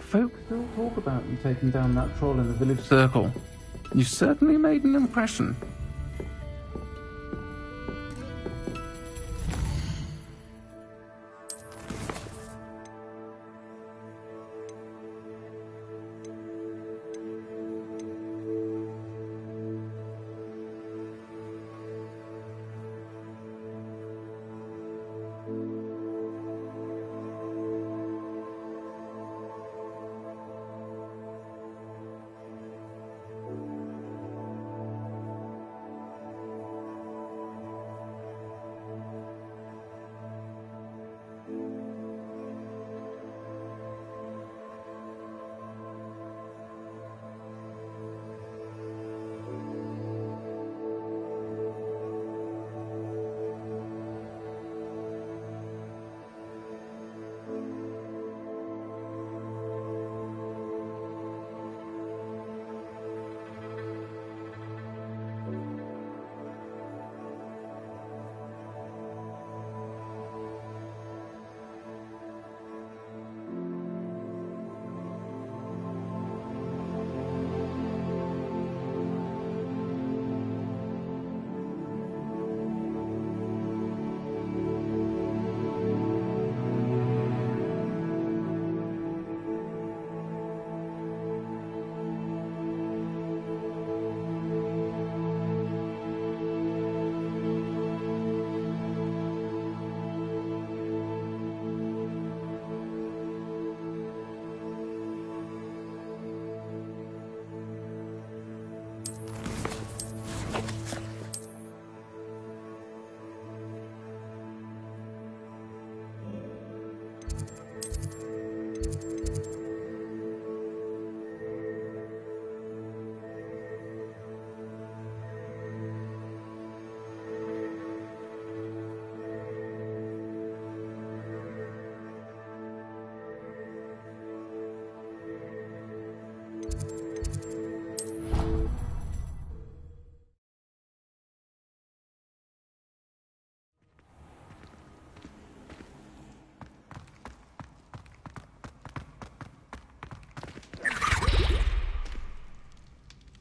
Folk still talk about you taking down that troll in the village circle. You certainly made an impression.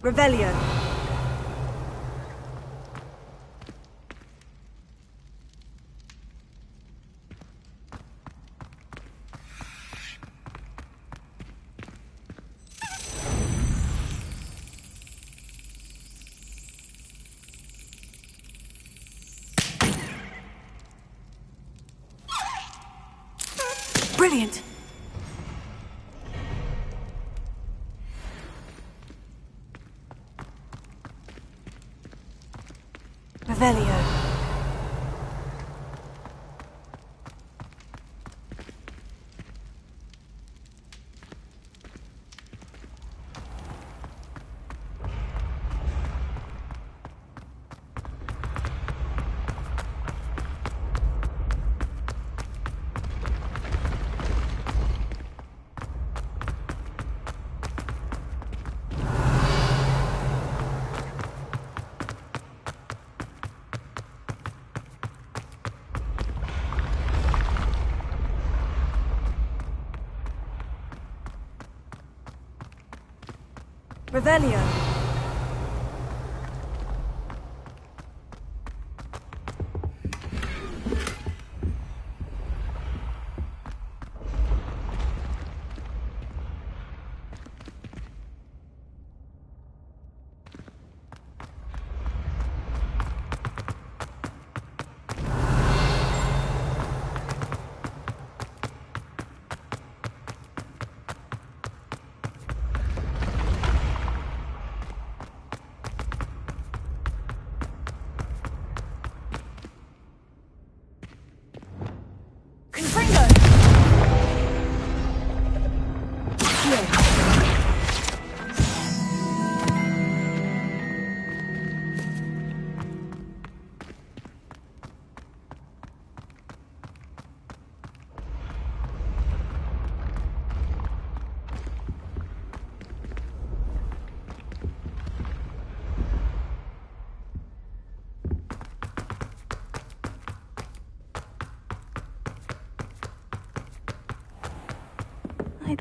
Revelio. Brilliant. Revelio. Revelio.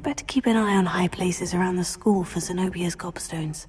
better keep an eye on high places around the school for Zenobia's gobstones.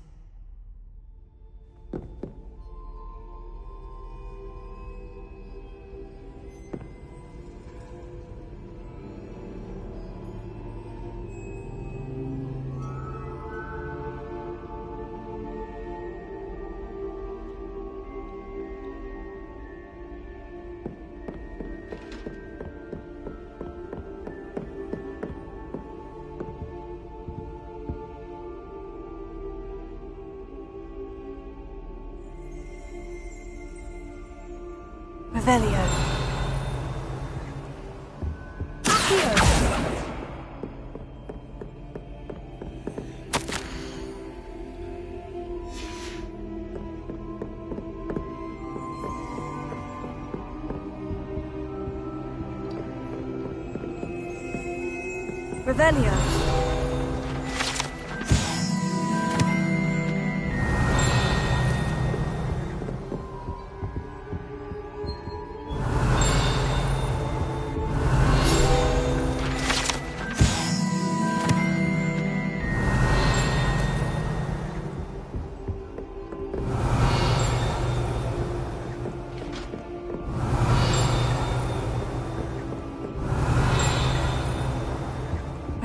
Revelio. Accio.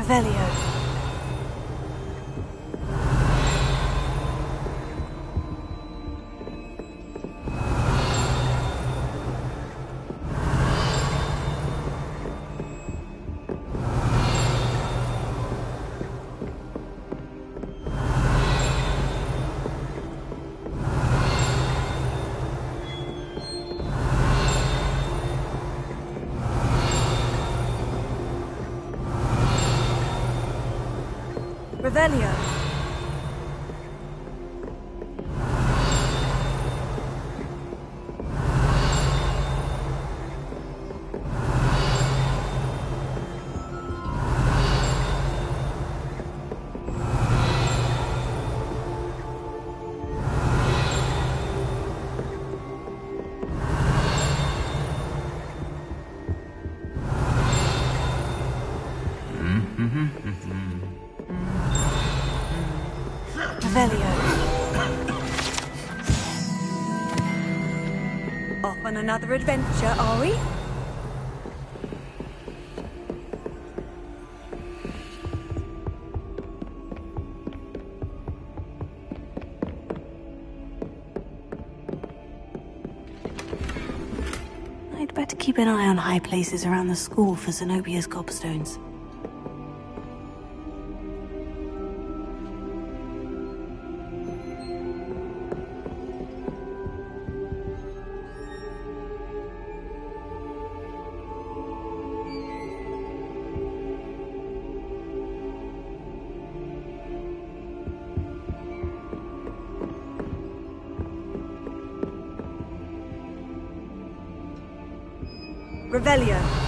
Revelio. Revelio. Revelio. Off on another adventure, are we? I'd better keep an eye on high places around the school for Zenobia's gobstones. Revelio.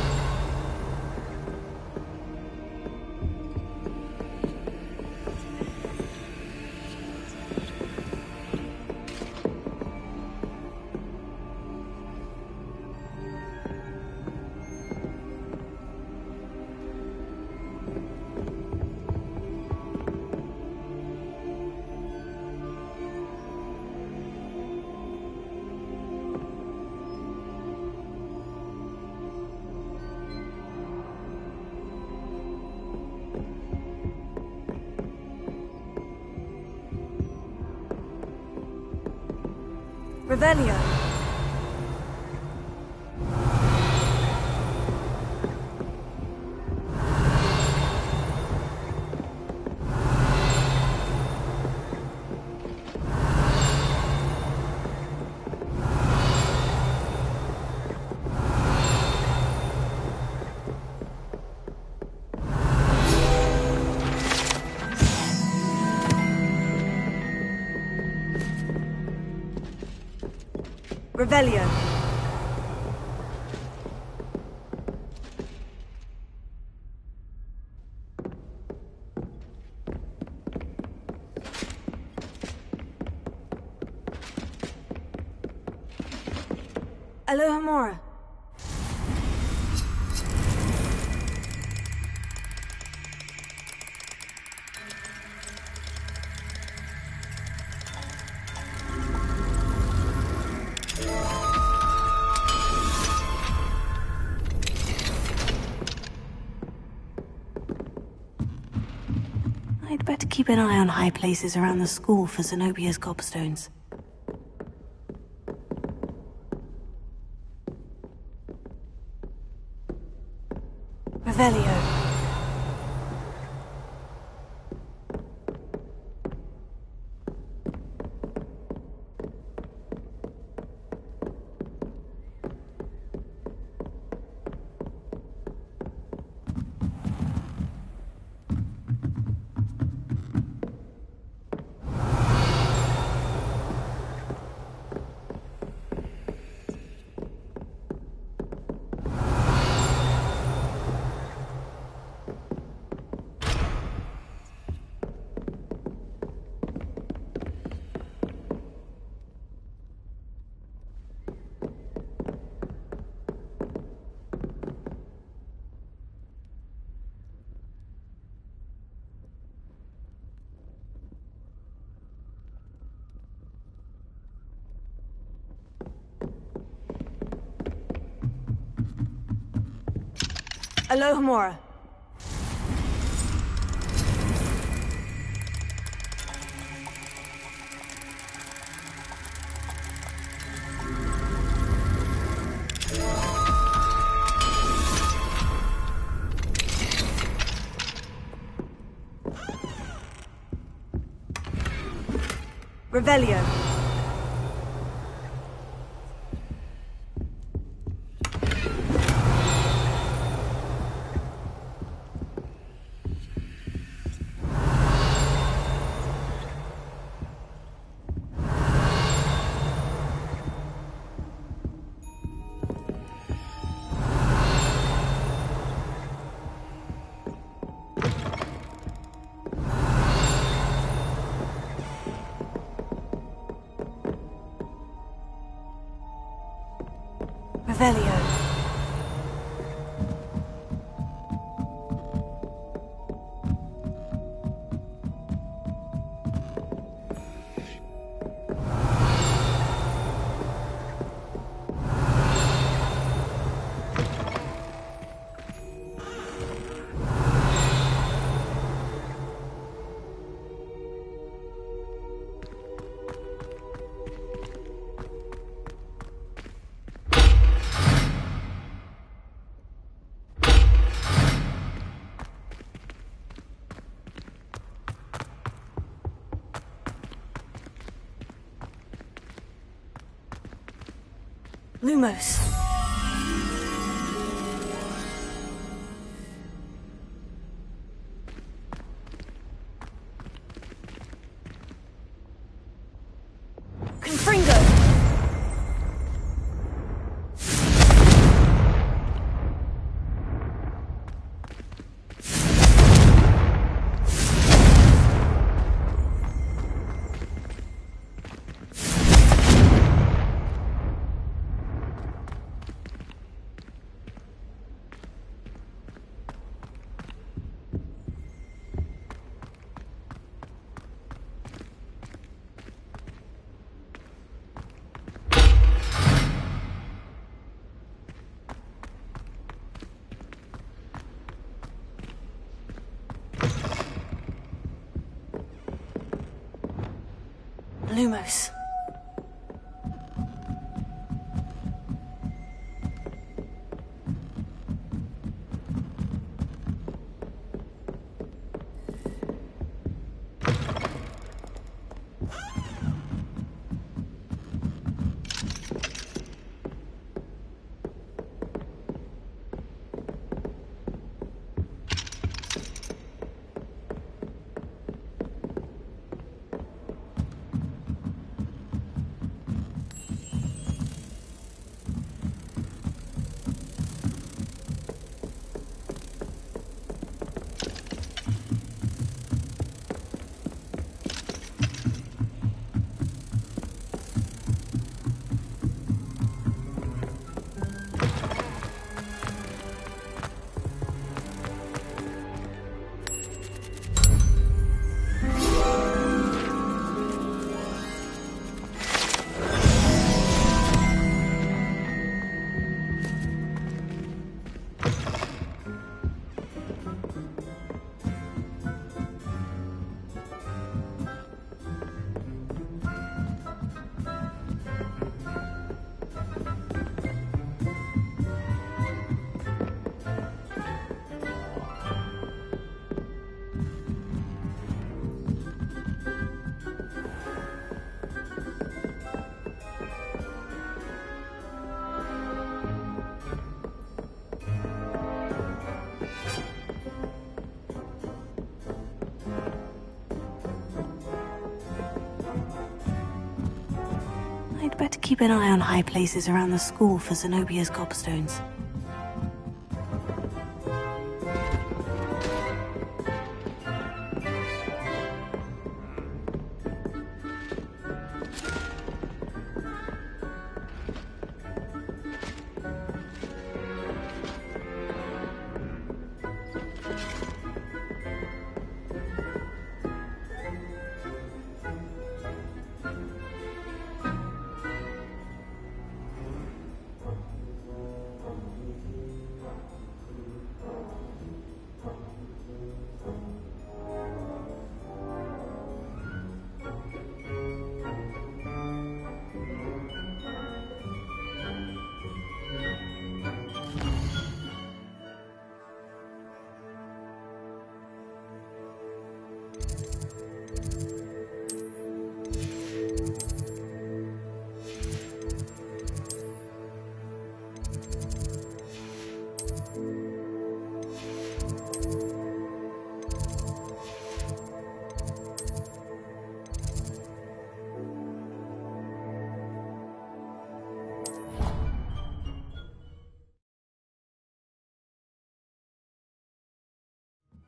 Revelio. Revelio. Aloha Mora. keep an eye on high places around the school for Zenobia's gobstones. Revelio. Alohomora. Revelio. Revelio. Lumos. Confringo. Lumos. I'd better keep an eye on high places around the school for Zenobia's gobstones.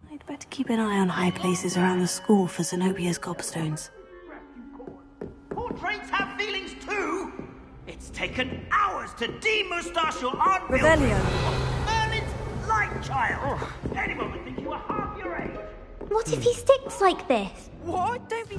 I'd better keep an eye on high places around the school for Zenobia's gobstones. Portraits have feelings too! It's taken hours to de-moustache your Aunt Revelio. Merlin's light child! Anyone would think you were half your age! What if he sticks like this? What? Don't be...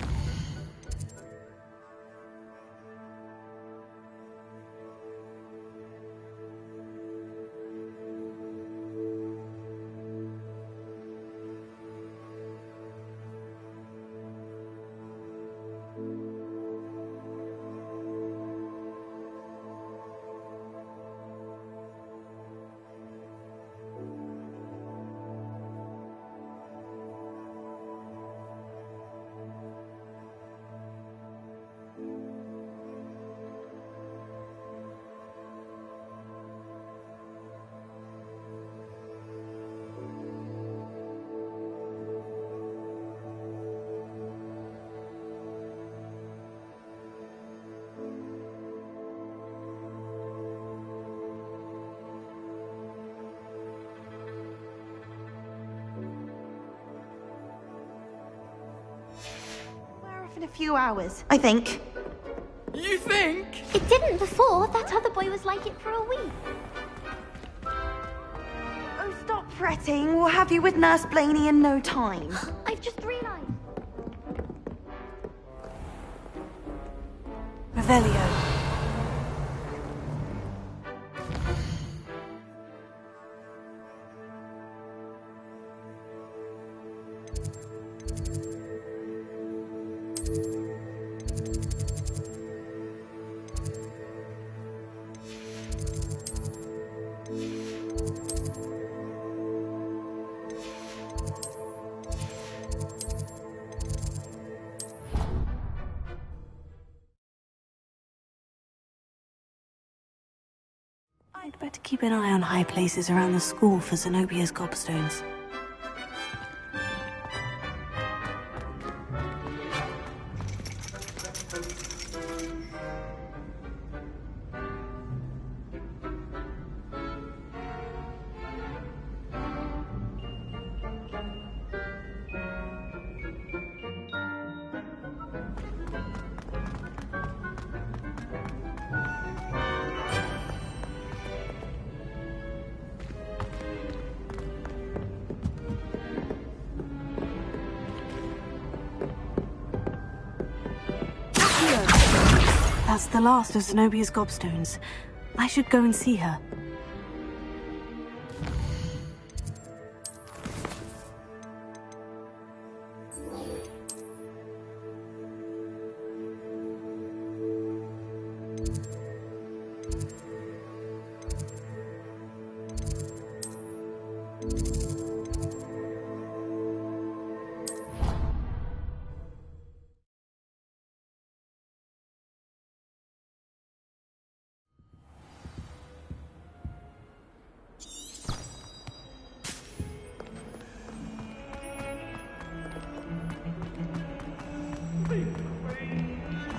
In a few hours, I think. You think? It didn't before. That other boy was like it for a week. Oh, stop fretting. We'll have you with Nurse Blaney in no time. I've just realised. Revelio. I'd better keep an eye on high places around the school for Zenobia's gobstones. That's the last of Zenobia's gobstones. I should go and see her.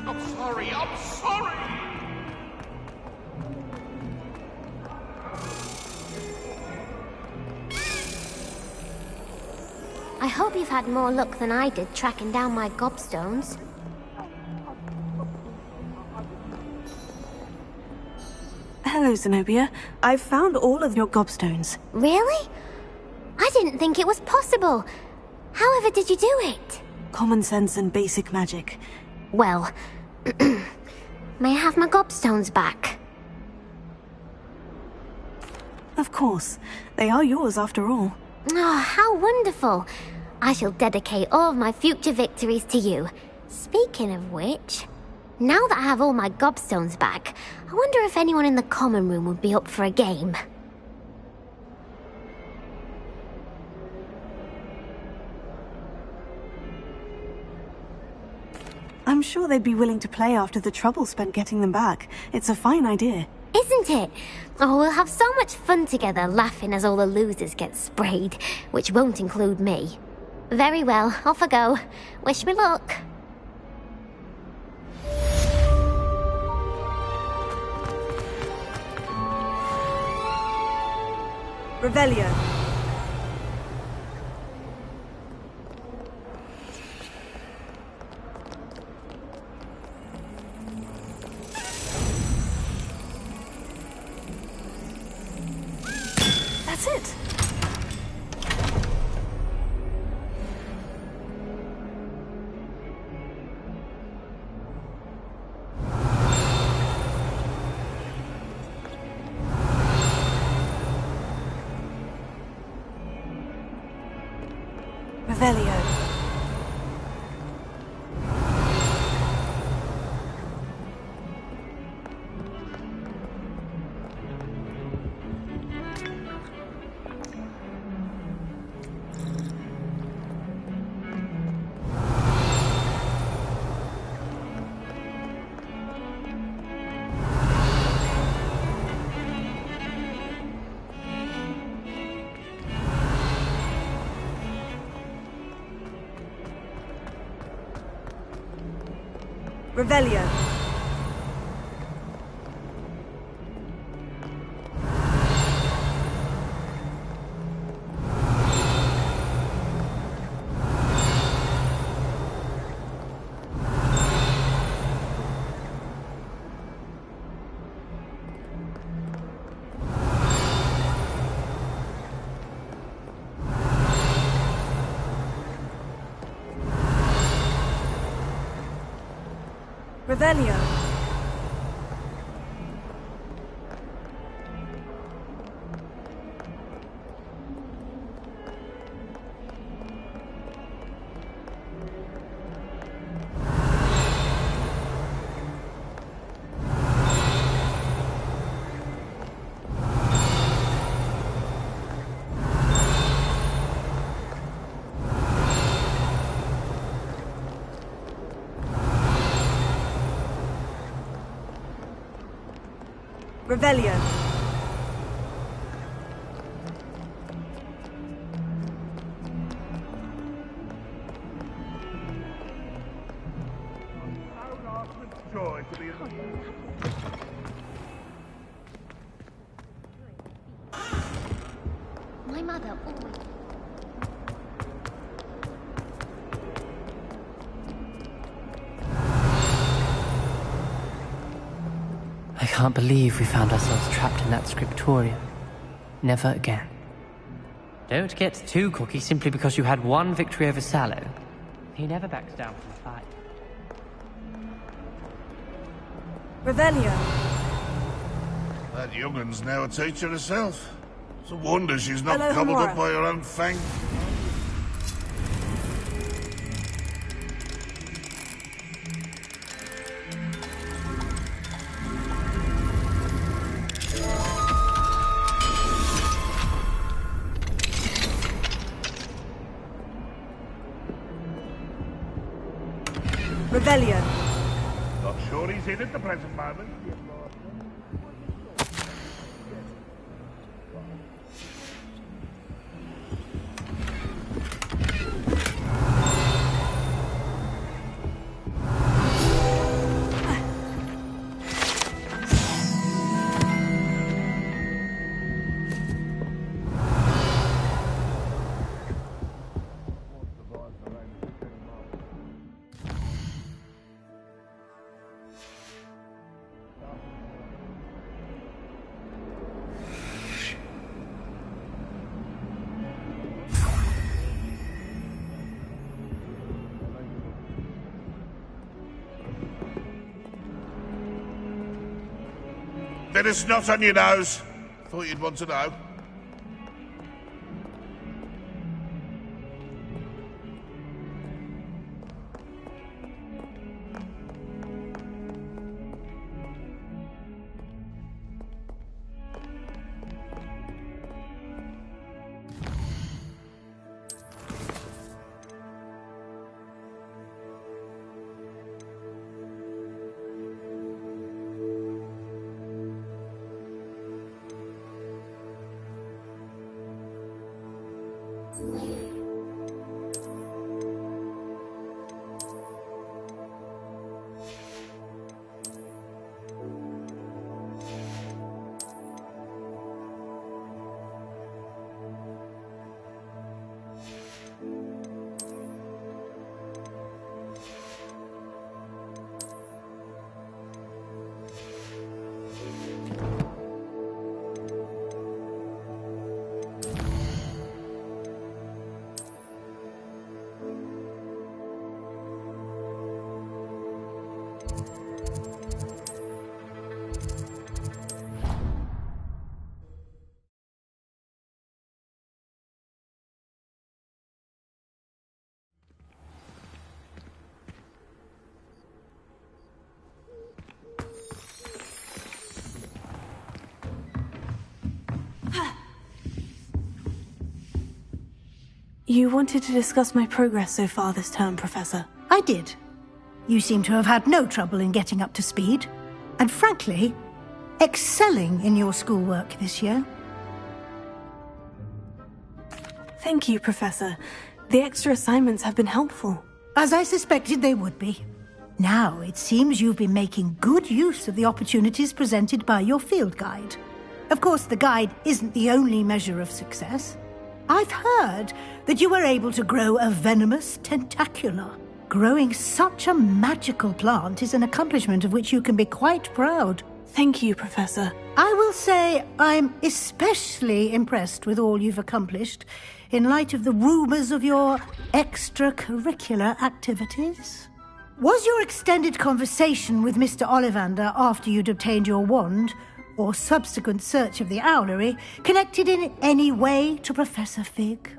I'm sorry, I'm sorry! I hope you've had more luck than I did tracking down my gobstones. Hello, Zenobia. I've found all of your gobstones. Really? I didn't think it was possible. However did you do it? Common sense and basic magic. Well, may I have my gobstones back? Of course. They are yours after all. Oh, how wonderful. I shall dedicate all of my future victories to you. Speaking of which, now that I have all my gobstones back, I wonder if anyone in the common room would be up for a game. I'm sure they'd be willing to play after the trouble spent getting them back. It's a fine idea. Isn't it? Oh, we'll have so much fun together laughing as all the losers get sprayed, which won't include me. Very well, off I go. Wish me luck. Revelio. That's it. Revelio. Revelio. Revelio. Revelio. Joy to be My mother always... I can't believe we found ourselves trapped in that scriptorium. Never again. Don't get too cocky simply because you had one victory over Sallow. He never backs down from a fight. Revelio. That youngun's now a teacher herself. It's a wonder she's not Hello, gobbled Hamora. up by her own fang. Revelio. Not sure he's in at the present moment. bit of snot on your nose. Thought you'd want to know. You wanted to discuss my progress so far this term, Professor. I did. You seem to have had no trouble in getting up to speed, and frankly, excelling in your schoolwork this year. Thank you, Professor. The extra assignments have been helpful. As I suspected they would be. Now, it seems you've been making good use of the opportunities presented by your field guide. Of course, the guide isn't the only measure of success. I've heard that you were able to grow a venomous tentacula. Growing such a magical plant is an accomplishment of which you can be quite proud. Thank you, Professor. I will say I'm especially impressed with all you've accomplished in light of the rumours of your extracurricular activities. Was your extended conversation with Mr. Ollivander after you'd obtained your wand, or subsequent search of the owlery, connected in any way to Professor Fig?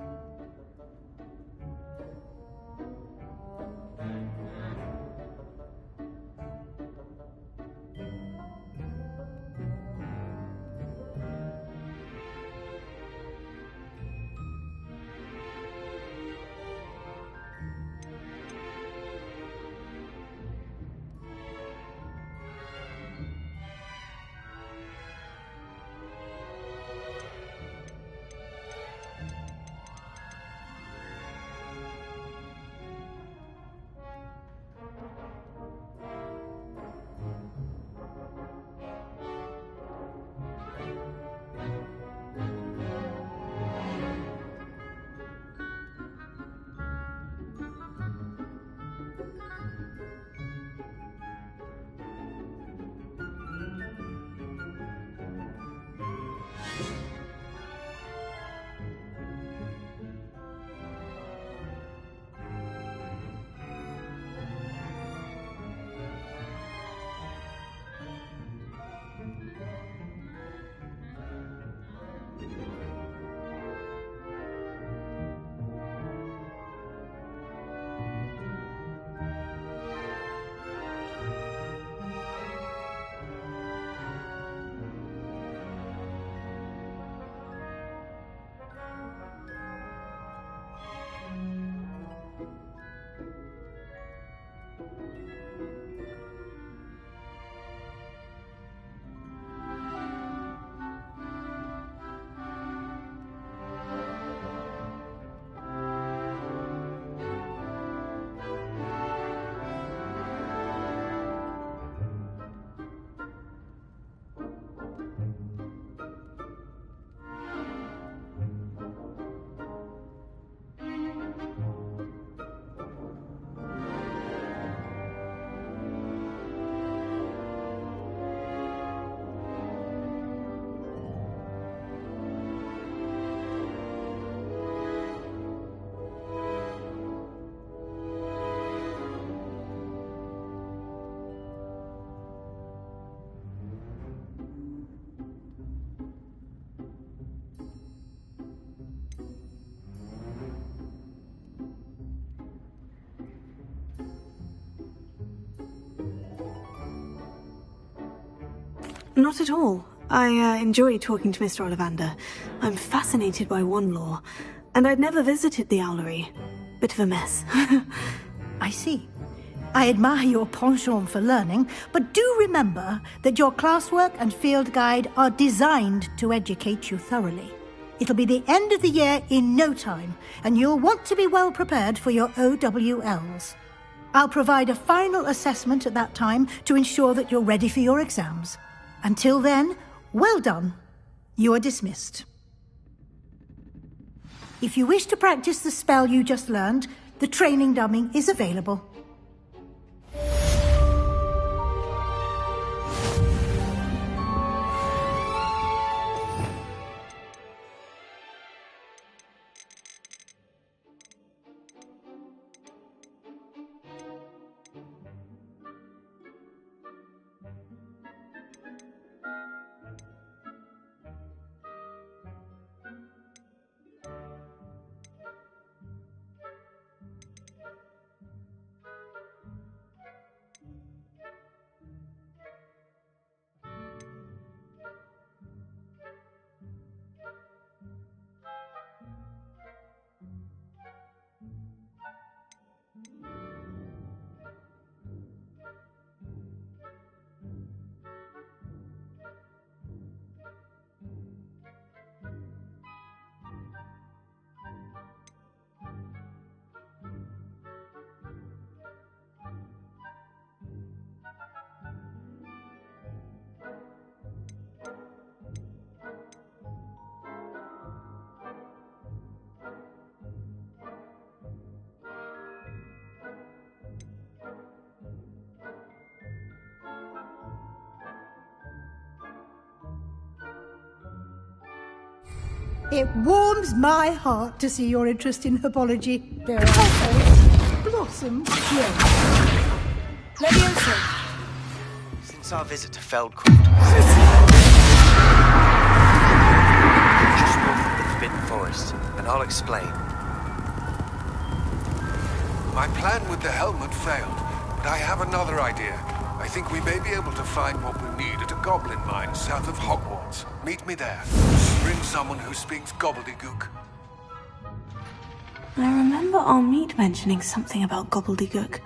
Not at all. I enjoy talking to Mr. Ollivander. I'm fascinated by wand lore, and I'd never visited the Owlery. Bit of a mess. I see. I admire your penchant for learning, but do remember that your classwork and field guide are designed to educate you thoroughly. It'll be the end of the year in no time, and you'll want to be well prepared for your OWLs. I'll provide a final assessment at that time to ensure that you're ready for your exams. Until then, well done. You are dismissed. If you wish to practice the spell you just learned, the training dummy is available. It warms my heart to see your interest in herbology. There are blossoms growing. Leviosa! Since our visit to Feldcroft, just north of the Forbidden Forest, and I'll explain. My plan with the helmet failed, but I have another idea. I think we may be able to find what we need at a goblin mine south of Hogwarts. Meet me there. Bring someone who speaks gobbledygook. I remember Armid mentioning something about gobbledygook.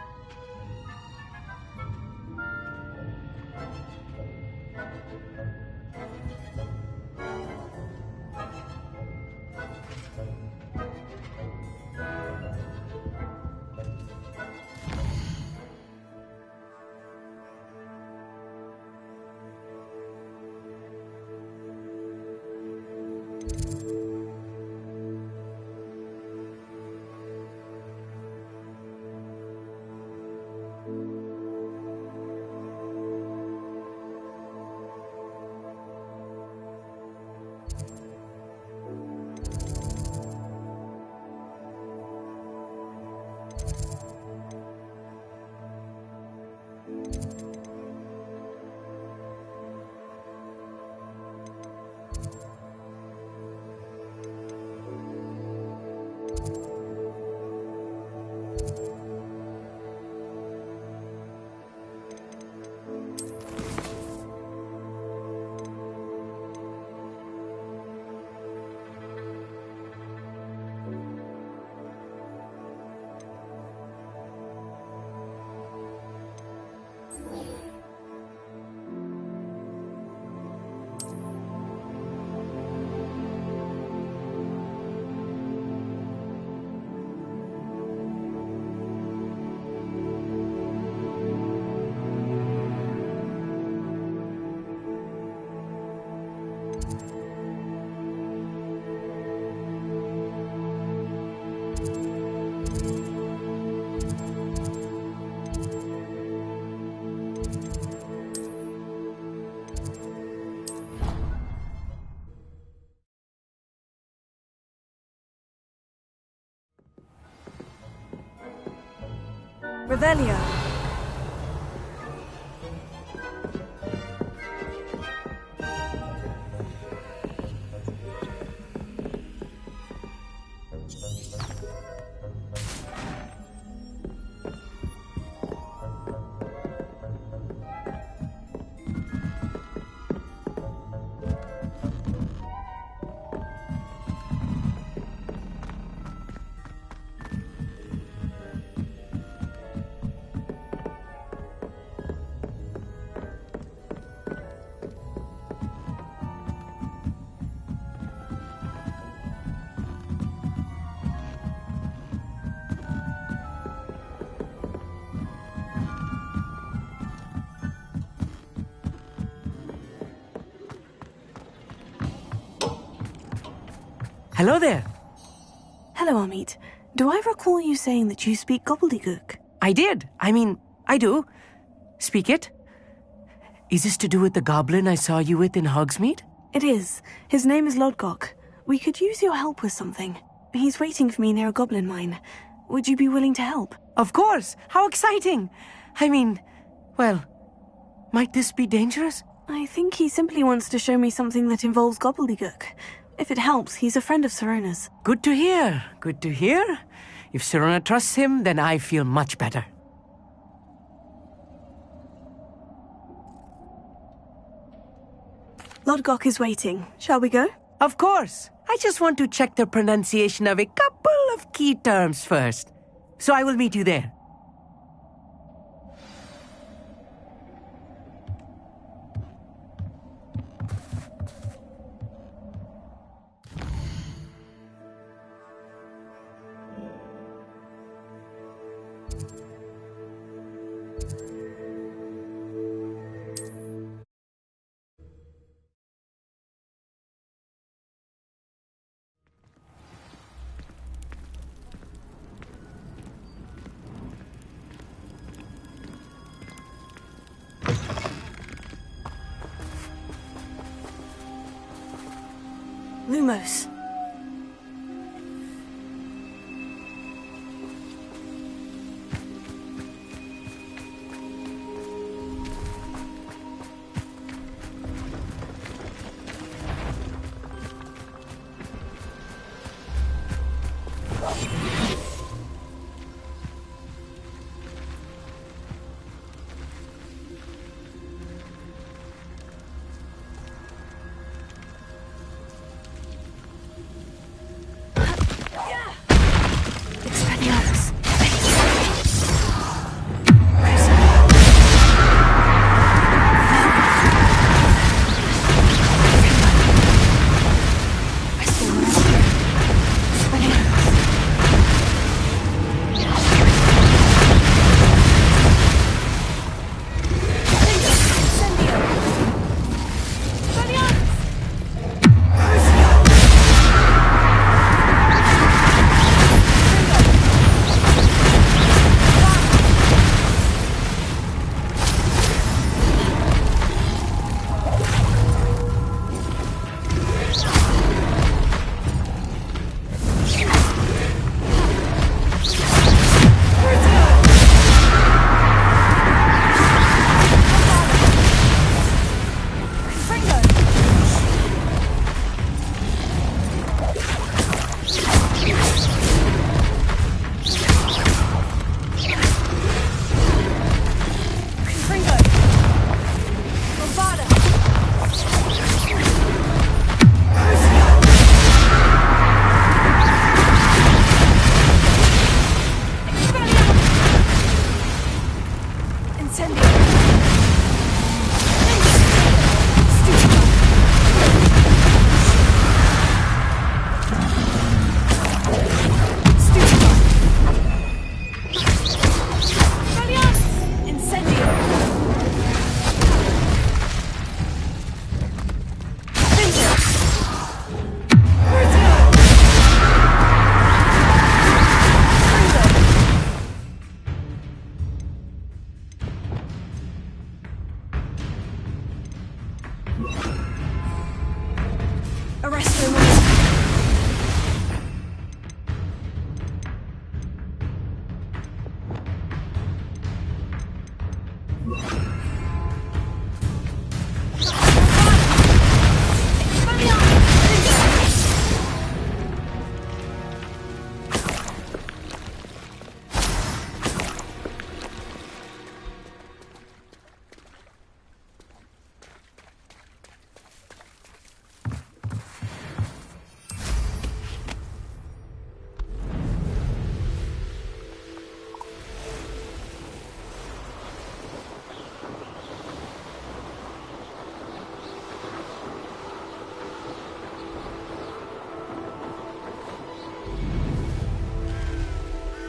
Revelio. Hello there. Hello, Amit. Do I recall you saying that you speak gobbledygook? I did. I do. Speak it. Is this to do with the goblin I saw you with in Hogsmeade? It is. His name is Lodgok. We could use your help with something. He's waiting for me near a goblin mine. Would you be willing to help? Of course! How exciting! Well, might this be dangerous? I think he simply wants to show me something that involves gobbledygook. If it helps, he's a friend of Sirona's. Good to hear. Good to hear. If Sirona trusts him, then I feel much better. Lodgok is waiting. Shall we go? Of course. I just want to check the pronunciation of a couple of key terms first. So I will meet you there. Lumos.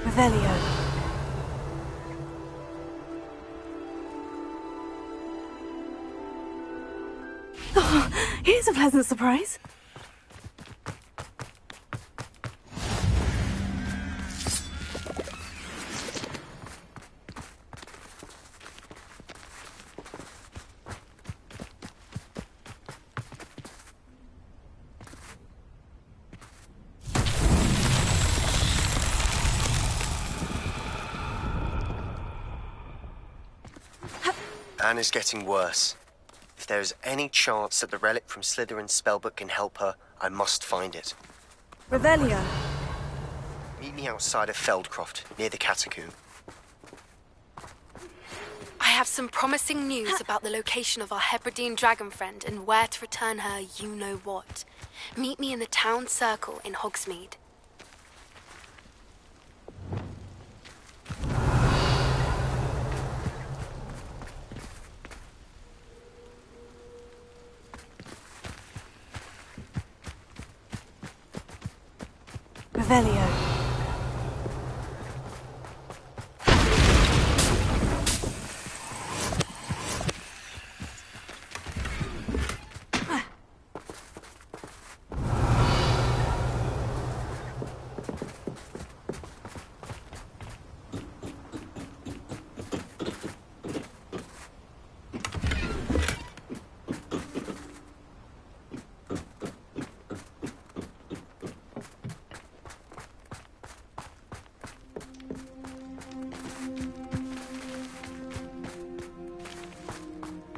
Revelio. Oh, here's a pleasant surprise. Anne is getting worse. If there is any chance that the relic from Slytherin's spellbook can help her, I must find it. Revelio. Meet me outside of Feldcroft, near the Catacomb. I have some promising news about the location of our Hebridean dragon friend and where to return her you-know-what. Meet me in the town circle in Hogsmeade. Revelio.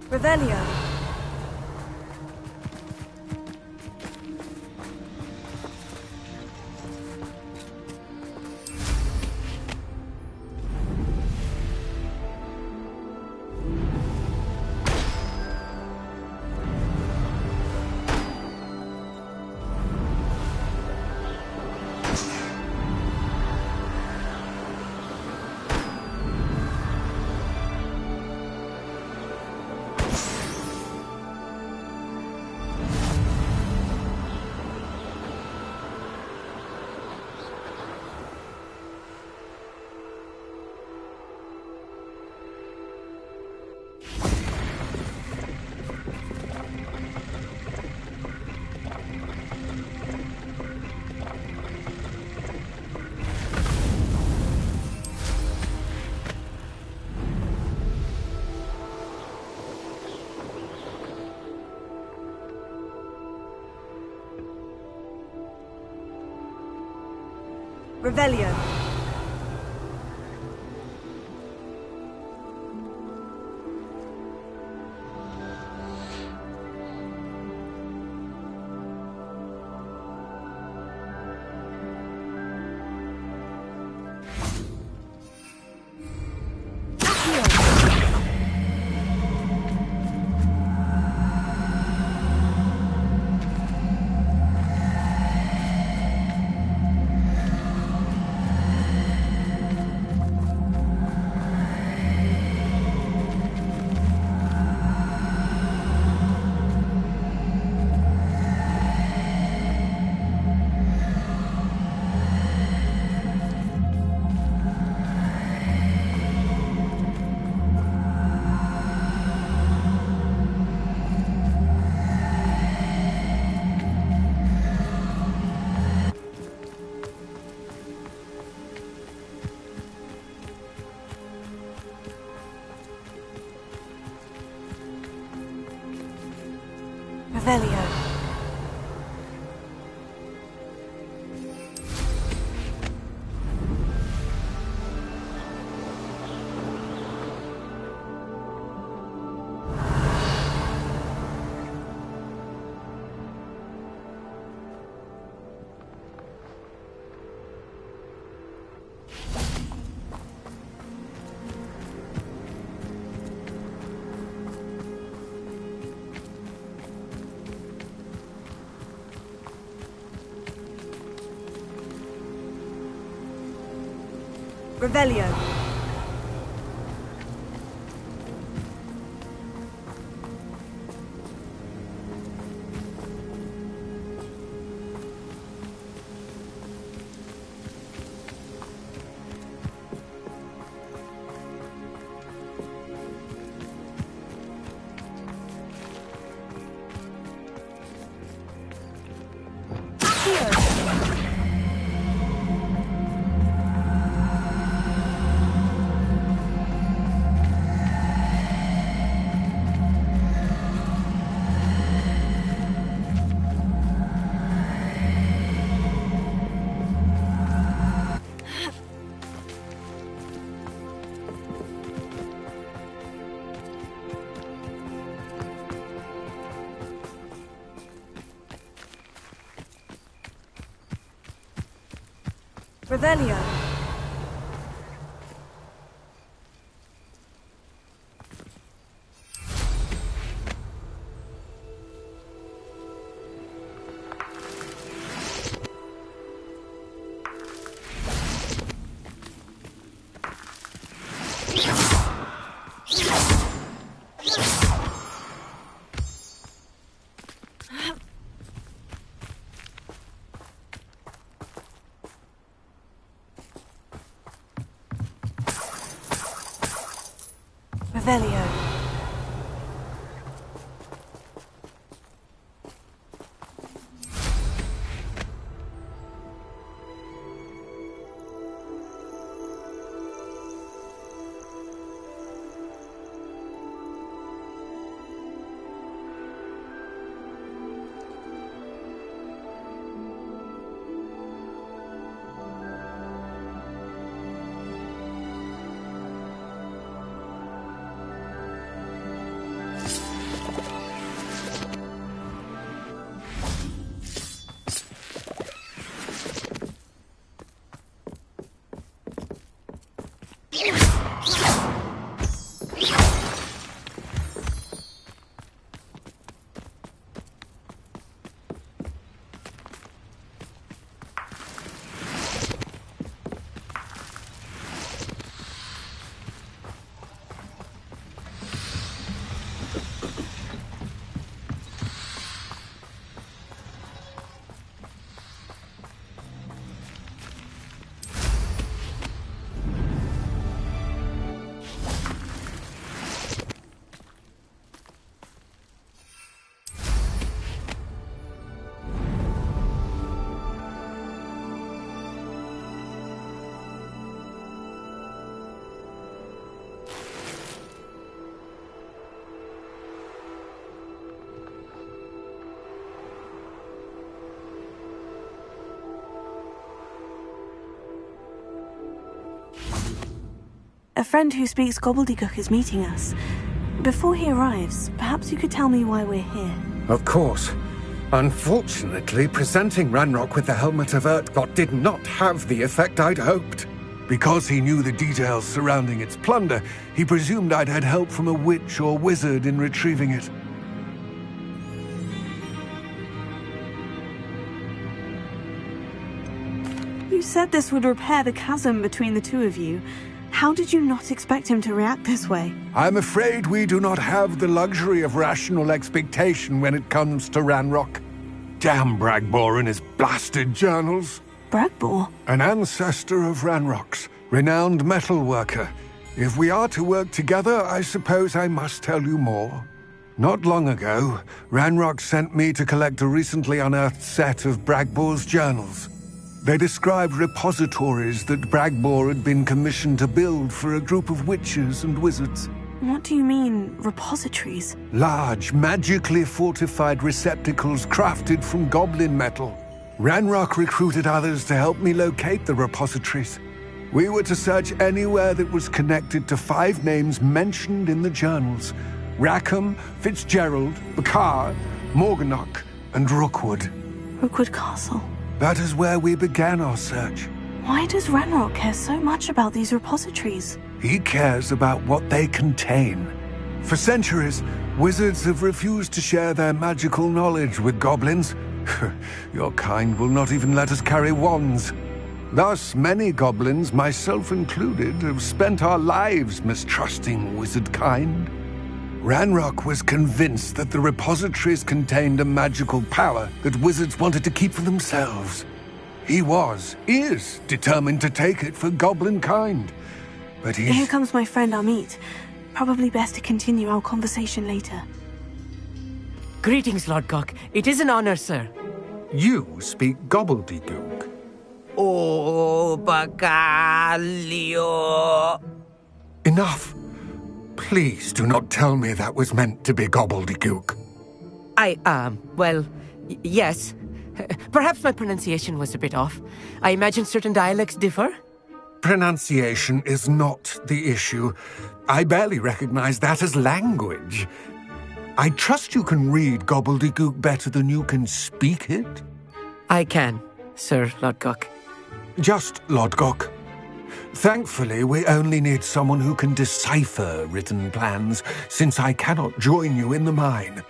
Revelio. Revelio. Revelio. Revelio. Revelio. Revelio. A friend who speaks gobbledygook is meeting us. Before he arrives, perhaps you could tell me why we're here. Of course. Unfortunately, presenting Ranrock with the Helmet of Urtkot did not have the effect I'd hoped. Because he knew the details surrounding its plunder, he presumed I'd had help from a witch or wizard in retrieving it. You said this would repair the chasm between the two of you. How did you not expect him to react this way? I'm afraid we do not have the luxury of rational expectation when it comes to Ranrock. Damn Bragbor and his blasted journals. Bragbor? An ancestor of Ranrock's, renowned metal worker. If we are to work together, I suppose I must tell you more. Not long ago, Ranrock sent me to collect a recently unearthed set of Bragbor's journals. They described repositories that Bragbor had been commissioned to build for a group of witches and wizards. What do you mean, repositories? Large, magically fortified receptacles crafted from goblin metal. Ranrock recruited others to help me locate the repositories. We were to search anywhere that was connected to 5 names mentioned in the journals: Rackham, Fitzgerald, Bakar, Morganach, and Rookwood. Rookwood Castle. That is where we began our search. Why does Ranrock care so much about these repositories? He cares about what they contain. For centuries, wizards have refused to share their magical knowledge with goblins. Your kind will not even let us carry wands. Thus, many goblins, myself included, have spent our lives mistrusting wizard kind. Ranrock was convinced that the repositories contained a magical power that wizards wanted to keep for themselves. He is determined to take it for goblin kind. But Here comes my friend Amit. Probably best to continue our conversation later. Greetings, Lord Cock. It is an honor, sir. You speak gobbledygook. Oh, Bacalio. Enough. Please do not tell me that was meant to be gobbledygook. Yes. Perhaps my pronunciation was a bit off. I imagine certain dialects differ? Pronunciation is not the issue. I barely recognize that as language. I trust you can read gobbledygook better than you can speak it? I can, Sir Lord Cock. Just Lodgok. Thankfully, we only need someone who can decipher written plans, since I cannot join you in the mine.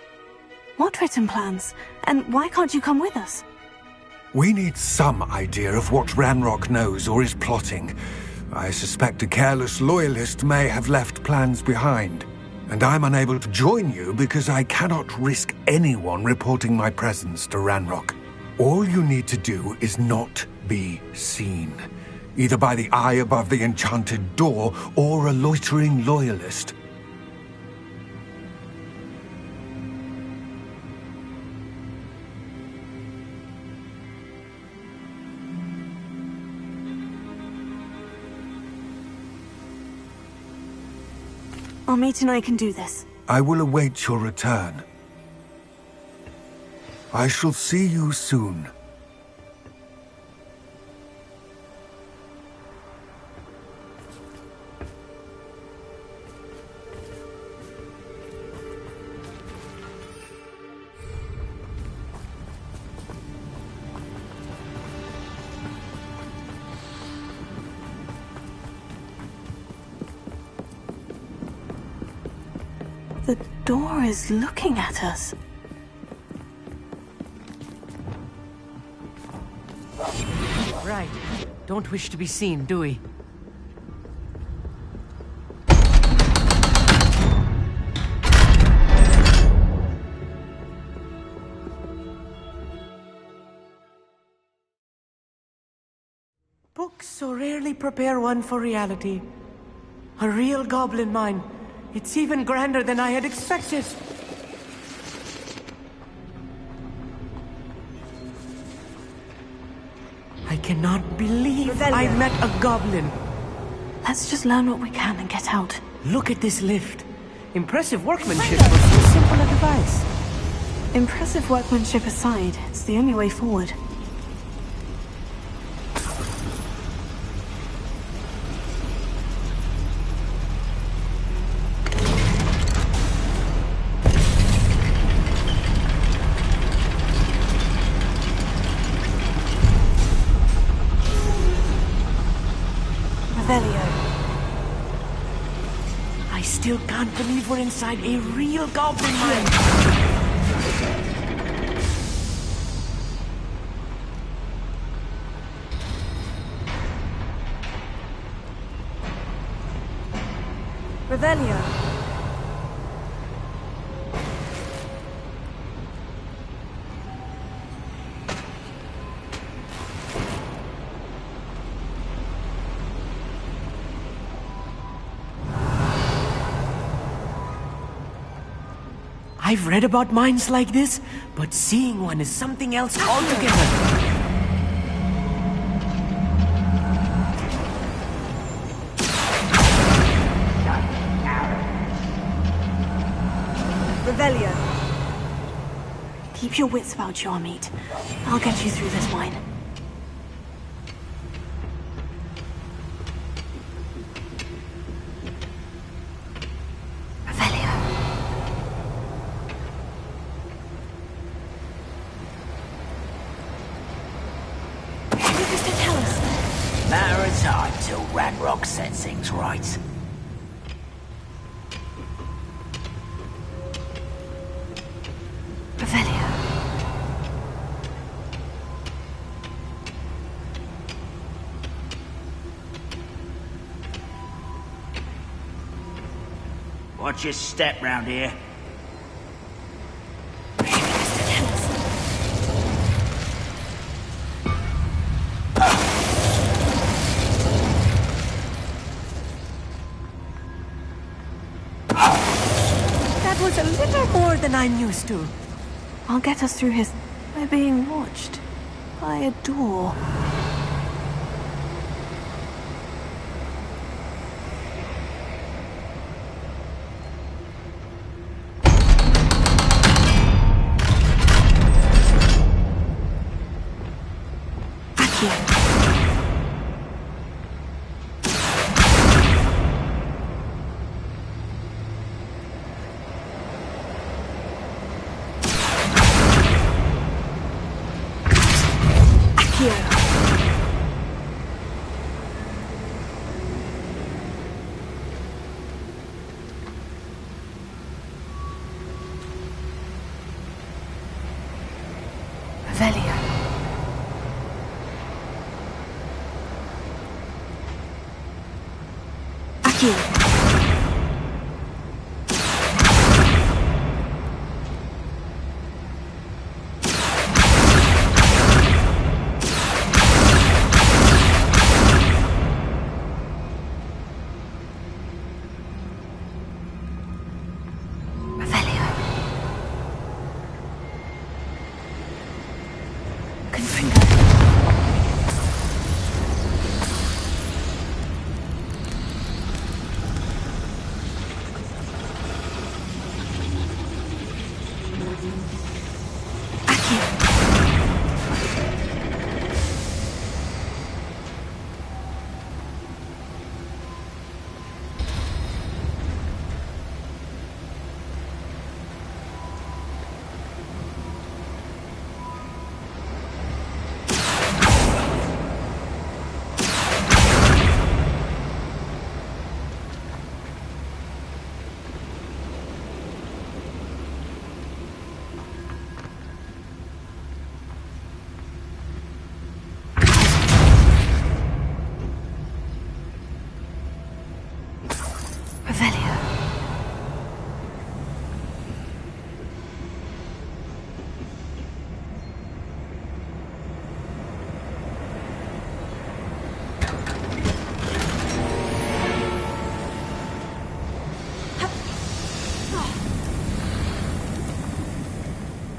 What written plans? And why can't you come with us? We need some idea of what Ranrock knows or is plotting. I suspect a careless loyalist may have left plans behind. And I'm unable to join you because I cannot risk anyone reporting my presence to Ranrock. All you need to do is not be seen, either by the eye above the enchanted door or a loitering loyalist. Amit and I can do this. I will await your return. I shall see you soon. The door is looking at us. Right. Don't wish to be seen, do we? Books so rarely prepare one for reality. A real goblin mine. It's even grander than I had expected. I cannot believe I met a goblin. Let's just learn what we can and get out. Look at this lift. Impressive workmanship for so simple a device. Impressive workmanship aside, it's the only way forward. I still can't believe we're inside a real goblin mine. Revelio. I've read about mines like this, but seeing one is something else altogether. Revelio. Keep your wits about you, Amit. I'll get you through this mine. Matter of time till Ranrock sets things right. Revelio. Watch your step round here. That was a little more than I'm used to. I'll get us through his... We're being watched by a door. Adieu.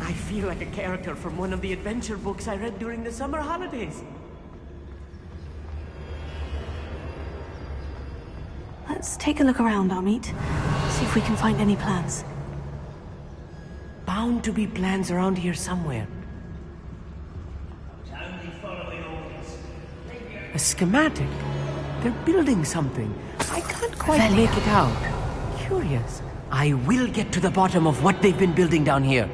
I feel like a character from one of the adventure books I read during the summer holidays. Let's take a look around, Amit. See if we can find any plans. Bound to be plans around here somewhere. A schematic? They're building something. I can't quite make it out. Curious. I will get to the bottom of what they've been building down here.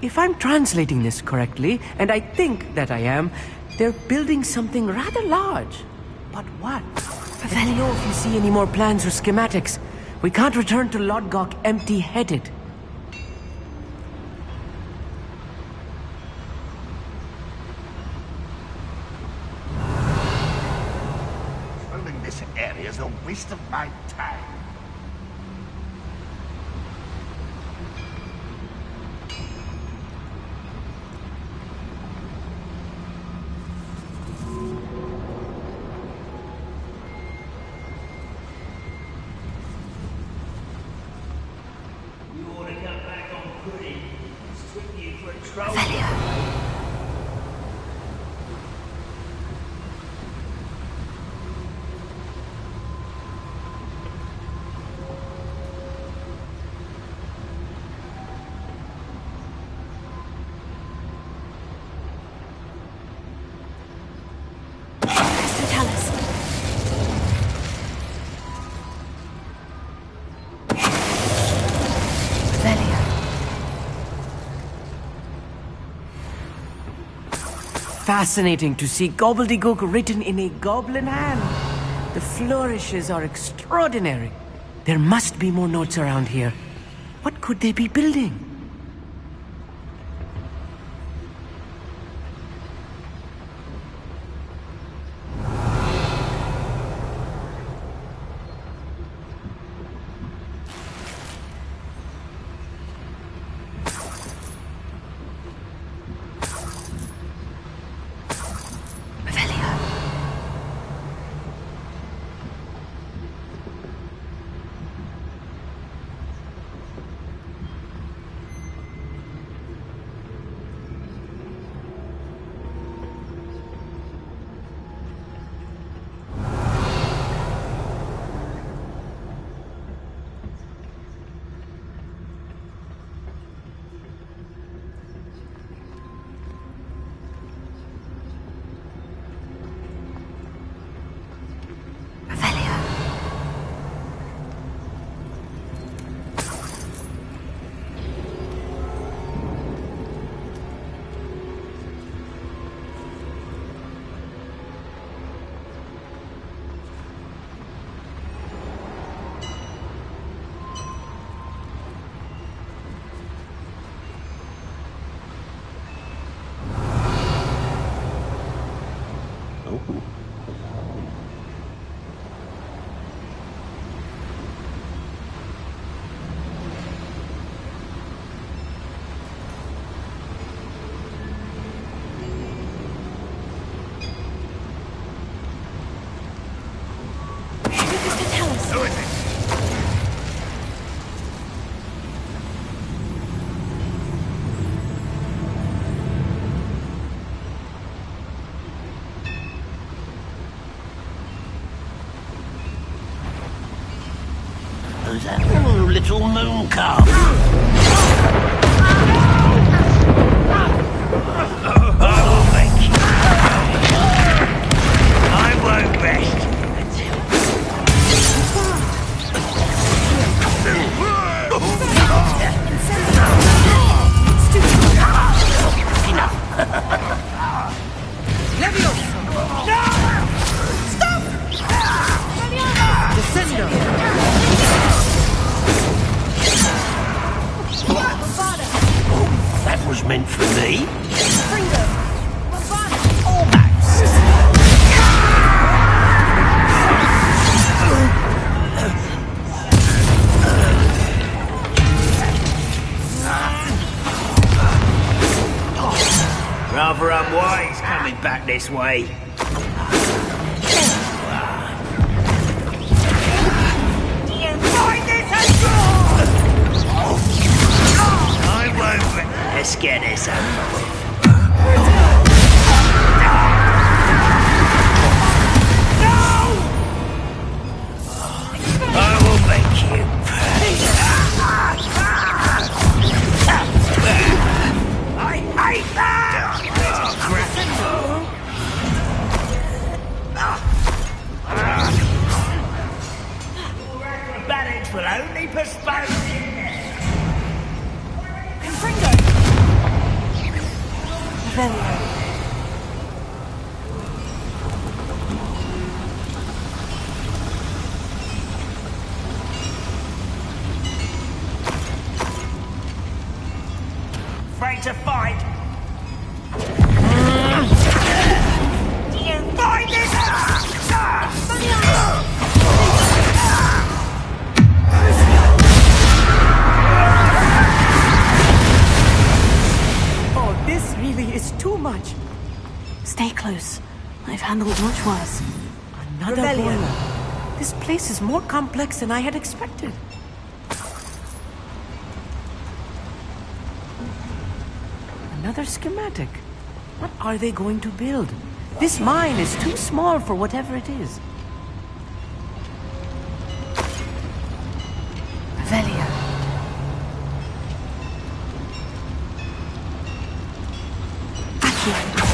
If I'm translating this correctly, and I think that I am, they're building something rather large. But what? Let me know if you see any more plans or schematics. We can't return to Lodgok empty-headed. Building this area is a waste of my time. Fascinating to see gobbledygook written in a goblin hand. The flourishes are extraordinary. There must be more notes around here. What could they be building? Oh. Who is it? Who's that? Oh, little moon calf. I will make you. I won't rest That was meant for me. Rather unwise coming back this way. Do you find this I won't. Let's get this over with. I will make you pay. I hate that! Balance will only postpone it. Afraid to fight? Do you find this? Oh, this really is too much. Stay close. I've handled much worse. Another boiler. This place is more complex than I had expected. Another schematic. What are they going to build? This mine is too small for whatever it is. Revelia. Accio.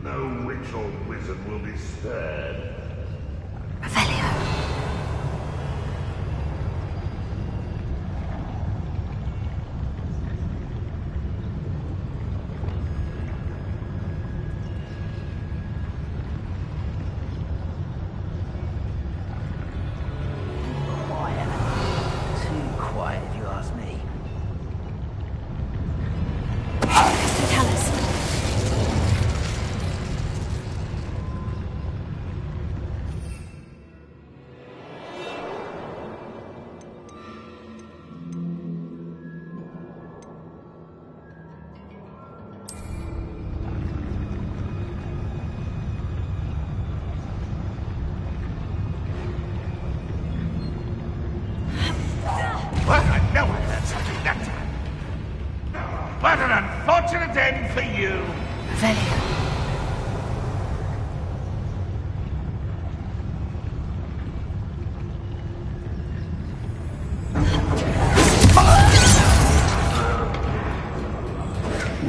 No witch or wizard will be spared. Well, I know I heard something that time. What an unfortunate end for you.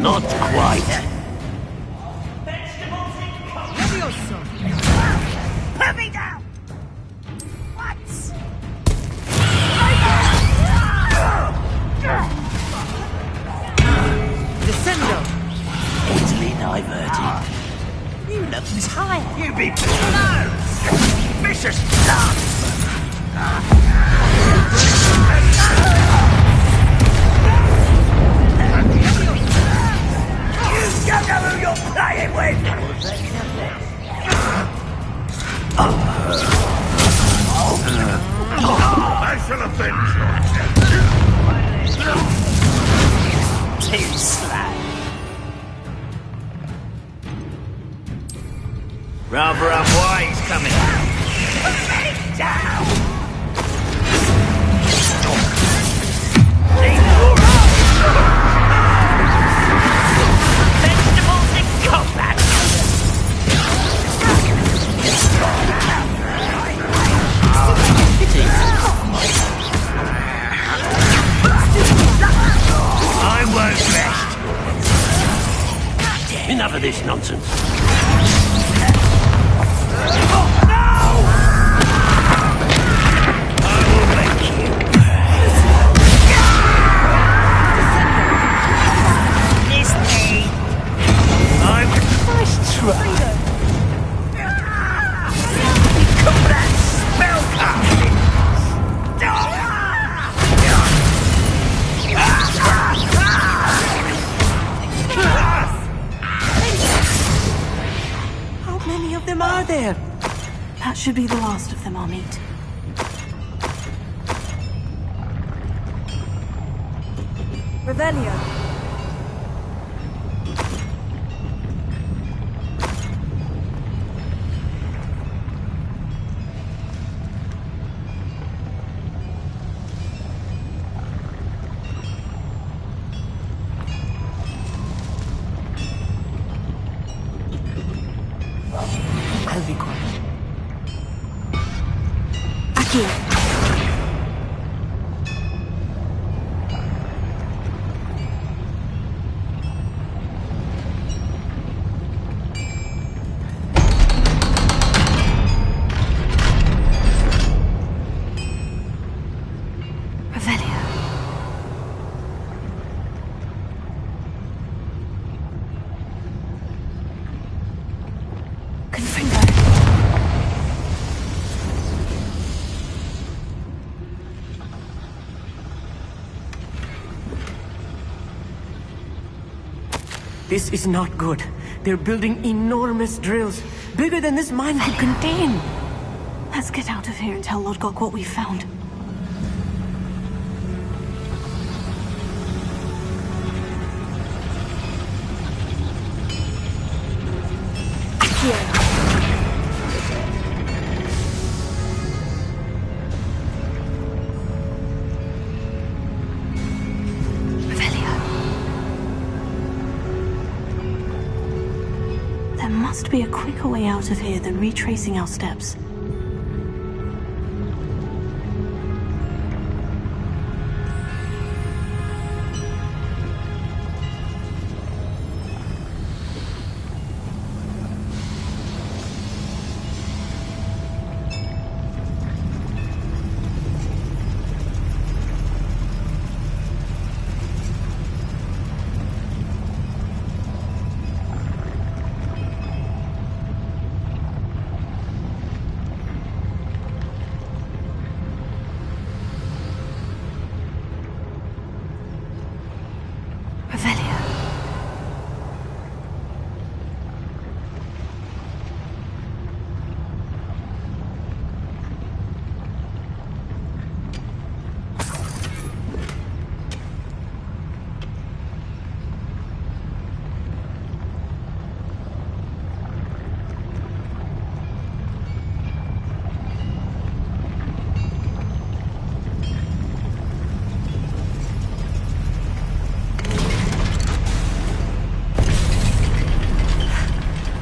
Not quite. Put me down! What? Descendo! Easily diverted. You look tired. You be blows! Vicious dance! You don't know who you're playing with! I shall avenge your death. Too slack. Rather unwise coming. Put me down! Leave your eyes. Vegetables in combat. I won't rest. Enough of this nonsense. I will make you. It's me. I'm nice try. Call that spellcasting. How many of them are there? That should be the last of them I'll meet. Revelio. I'll be quiet. Aquí. This is not good. They're building enormous drills, bigger than this mine could contain. Let's get out of here and tell Lodgok what we found. There must be a quicker way out of here than retracing our steps. Revelio.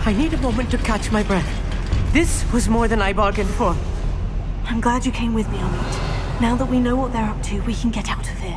I need a moment to catch my breath. This was more than I bargained for. I'm glad you came with me, Amit. Now that we know what they're up to, we can get out of here.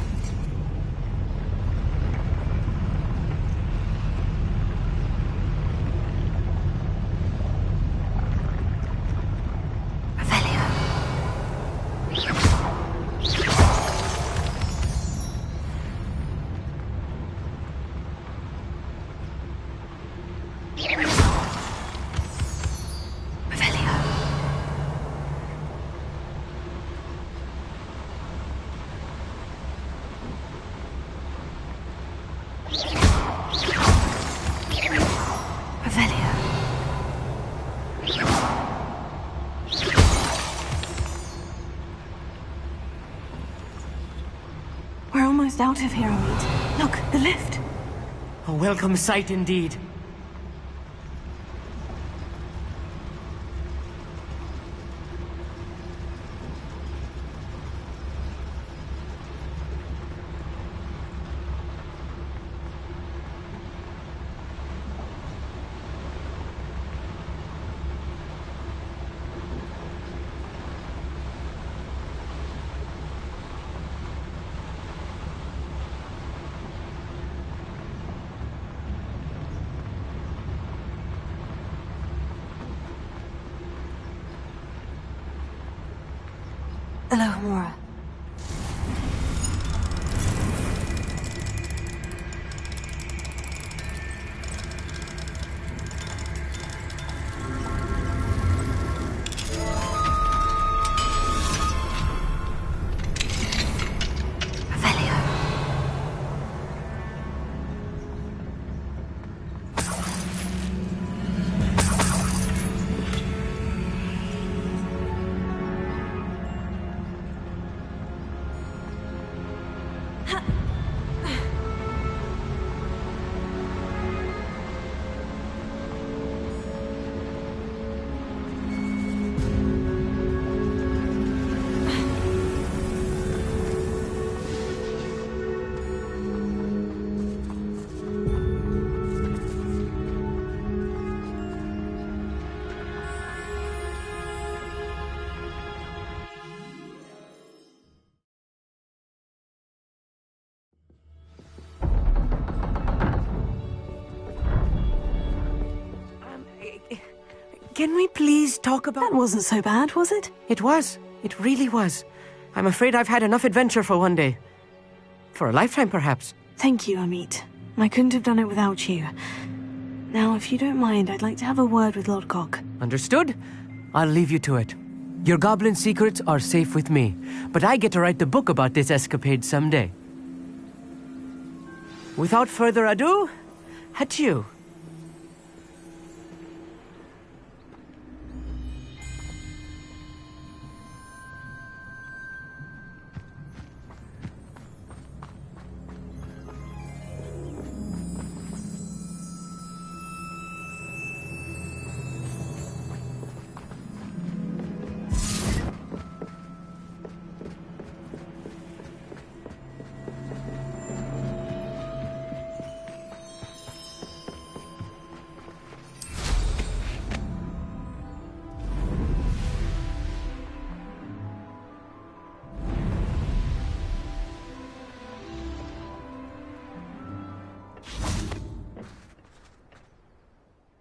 We're almost out of here, Amit. Look, the lift. A welcome sight indeed. Alohomora. Can we please talk about... That wasn't so bad, was it? It was. It really was. I'm afraid I've had enough adventure for one day. For a lifetime, perhaps. Thank you, Amit. I couldn't have done it without you. Now, if you don't mind, I'd like to have a word with Lodgok. Understood? I'll leave you to it. Your goblin secrets are safe with me, but I get to write the book about this escapade someday. Without further ado, adieu.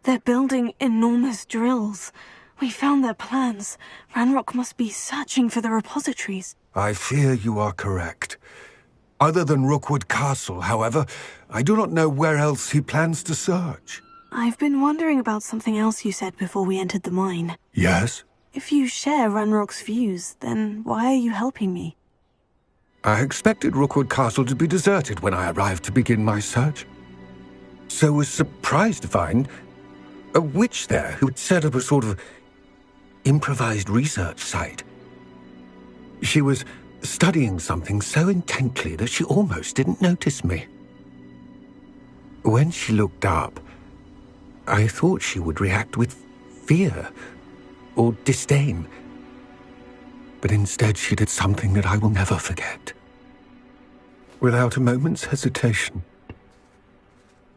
They're building enormous drills. We found their plans. Ranrock must be searching for the repositories. I fear you are correct. Other than Rookwood Castle, however, I do not know where else he plans to search. I've been wondering about something else you said before we entered the mine. Yes? If you share Ranrock's views, then why are you helping me? I expected Rookwood Castle to be deserted when I arrived to begin my search. So was surprised to find a witch there who had set up a sort of improvised research site. She was studying something so intently that she almost didn't notice me. When she looked up, I thought she would react with fear or disdain. But instead she did something that I will never forget. Without a moment's hesitation,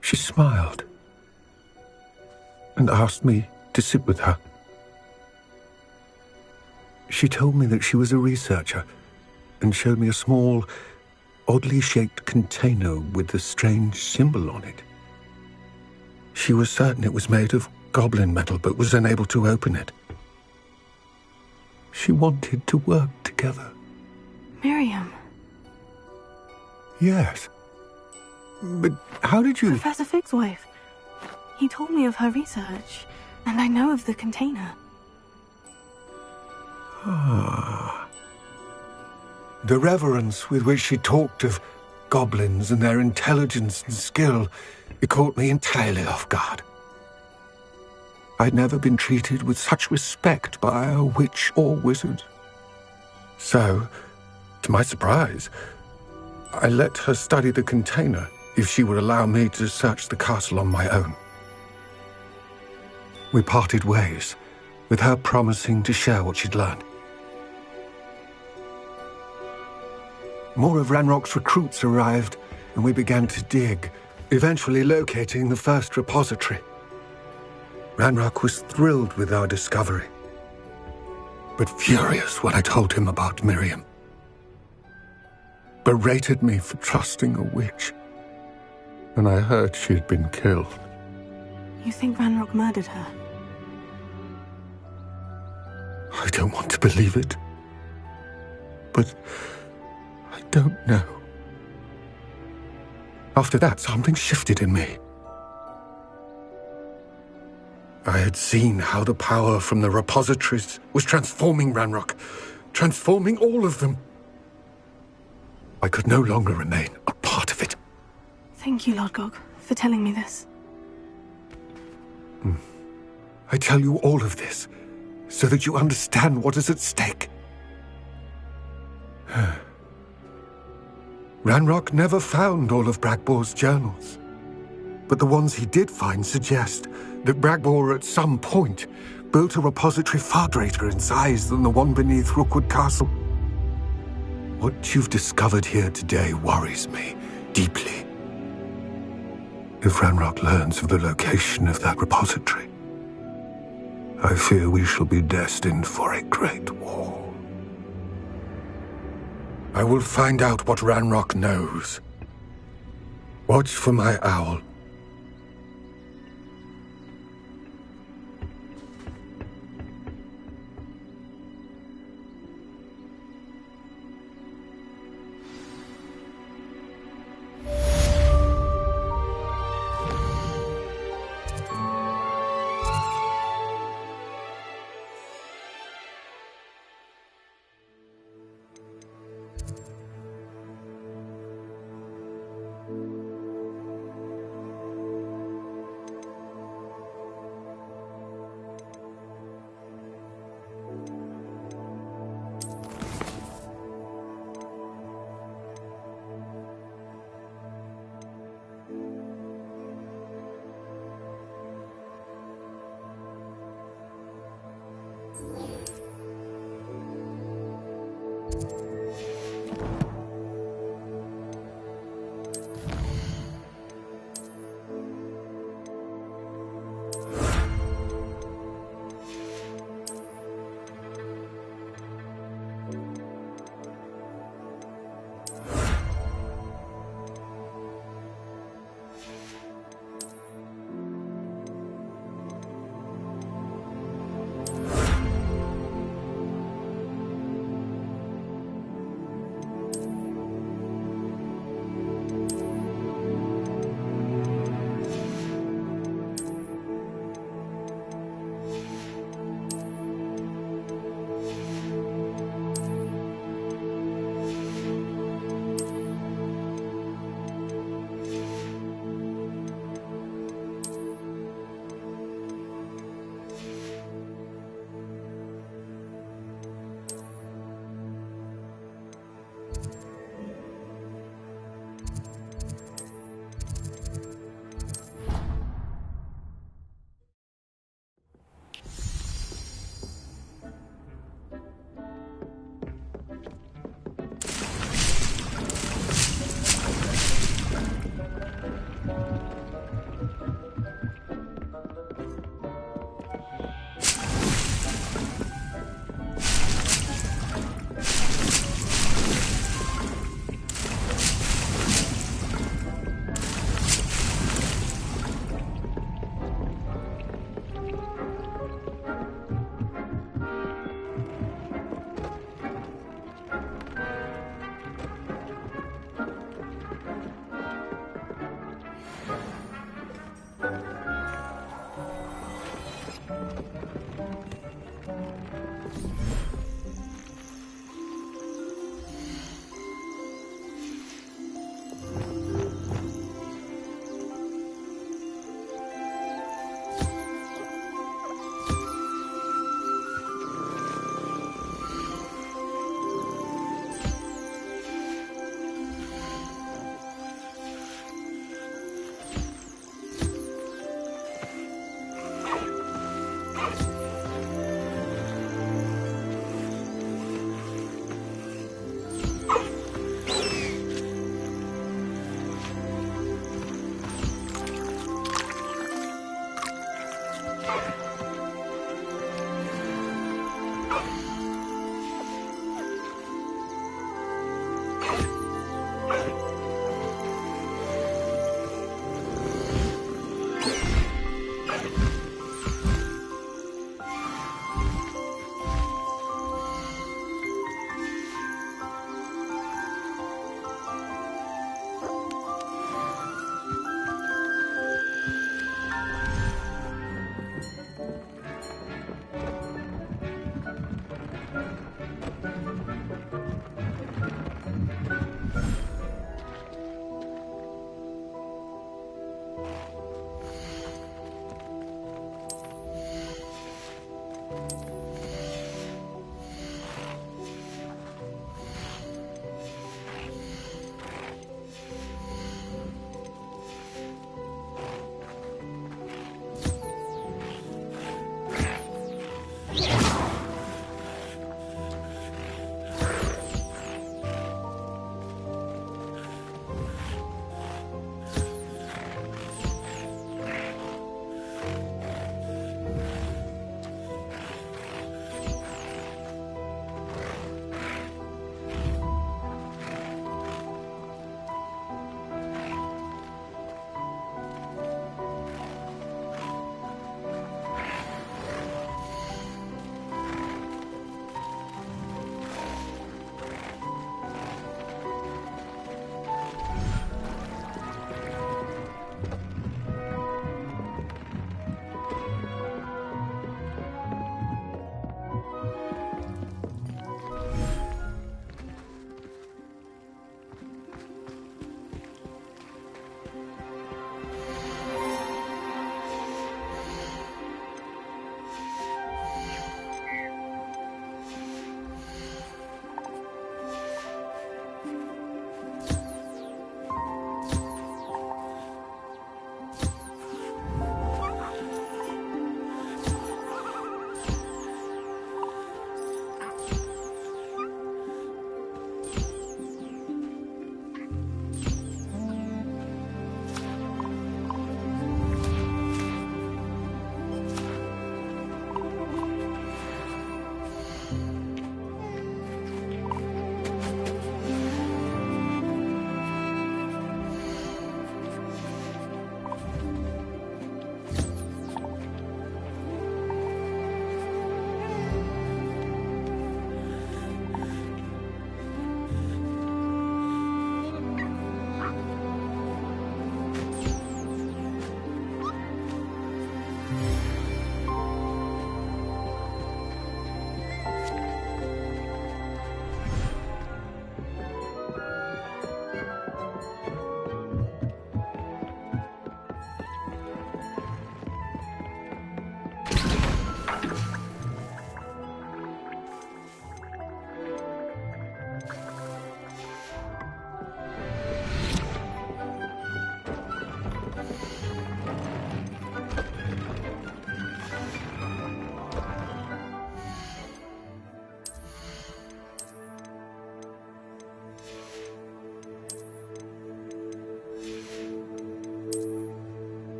she smiled and asked me to sit with her. She told me that she was a researcher and showed me a small, oddly shaped container with a strange symbol on it. She was certain it was made of goblin metal, but was unable to open it. She wanted to work together. Miriam. Yes. But how did you... Professor Fig's wife. He told me of her research, and I know of the container. Ah. The reverence with which she talked of goblins and their intelligence and skill, it caught me entirely off guard. I'd never been treated with such respect by a witch or wizard. So, to my surprise, I let her study the container if she would allow me to search the castle on my own. We parted ways, with her promising to share what she'd learned. More of Ranrock's recruits arrived, and we began to dig, eventually locating the first repository. Ranrock was thrilled with our discovery, but furious when I told him about Miriam. Berated me for trusting a witch, and I heard she had been killed. You think Ranrock murdered her? I don't want to believe it, but I don't know. After that, something shifted in me. I had seen how the power from the repositories was transforming Ranrock, transforming all of them. I could no longer remain a part of it. Thank you, Lord Gog, for telling me this. I tell you all of this so that you understand what is at stake. Ranrock never found all of Bragbor's journals, but the ones he did find suggest that Bragbor at some point built a repository far greater in size than the one beneath Rookwood Castle. What you've discovered here today worries me deeply. If Ranrock learns of the location of that repository, I fear we shall be destined for a great war. I will find out what Ranrock knows. Watch for my owl.